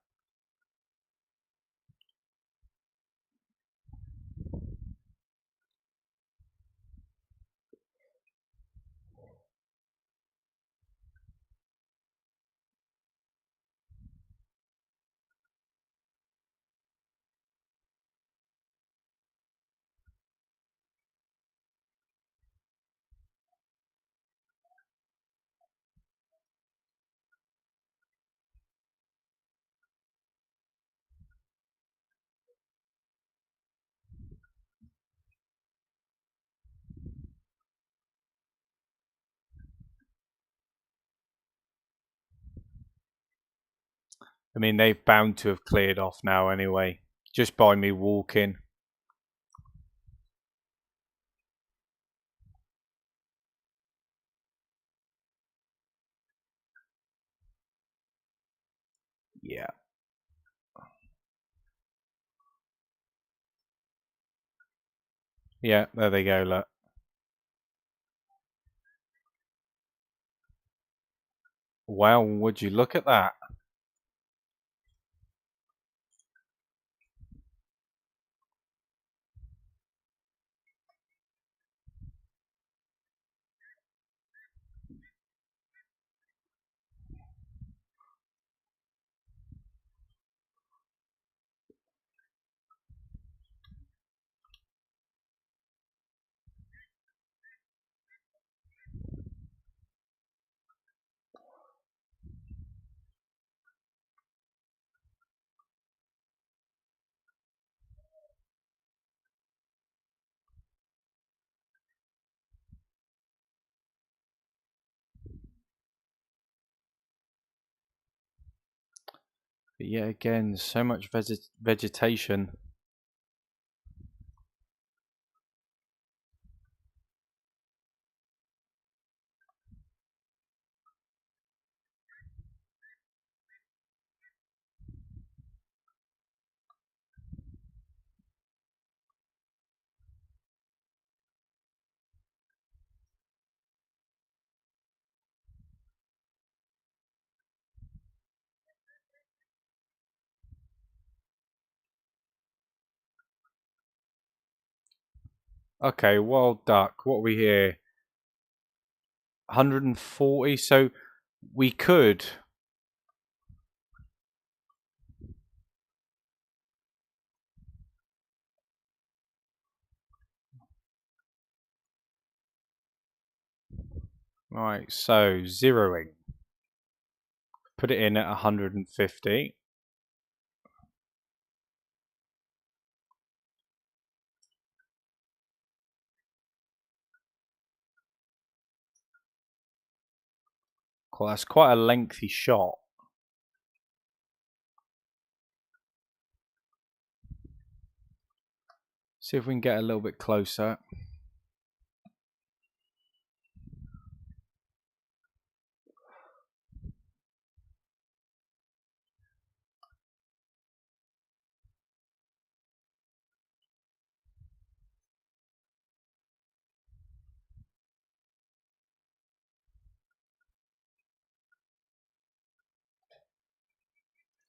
I mean, they've bound to have cleared off now anyway, just by me walking. Yeah. Yeah, there they go, look. Wow, would you look at that? But yet again, so much vegetation. Okay, wild duck. What are we here? 140. So we could. Right, so zeroing. Put it in at 150. Cool, that's quite a lengthy shot. See if we can get a little bit closer.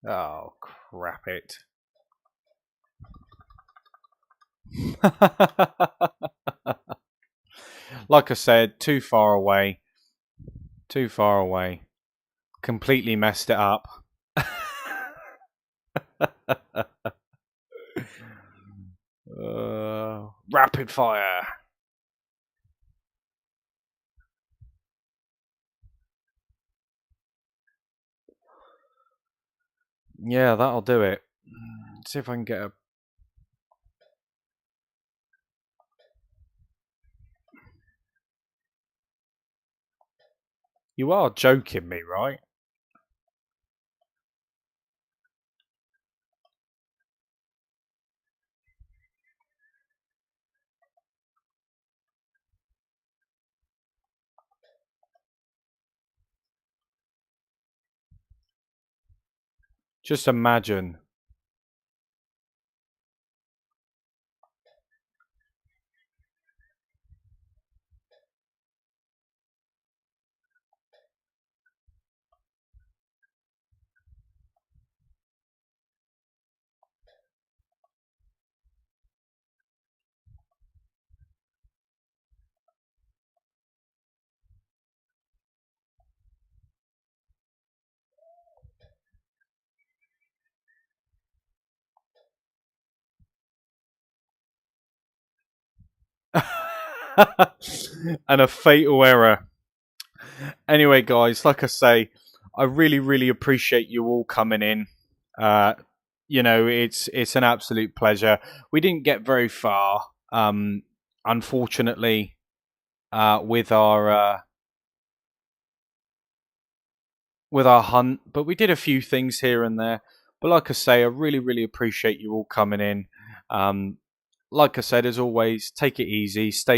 Oh, crap it. Like I said, too far away. Too far away. Completely messed it up. Rapid fire. Yeah, that'll do it. Let's see if I can get a... You are joking me, right? Just imagine. And a fatal error. Anyway, guys, like I say, I really, really appreciate you all coming in. Uh, it's an absolute pleasure. We didn't get very far, unfortunately, with our hunt, but we did a few things here and there. But like I say, I really, really appreciate you all coming in. Like I said, as always, take it easy, stay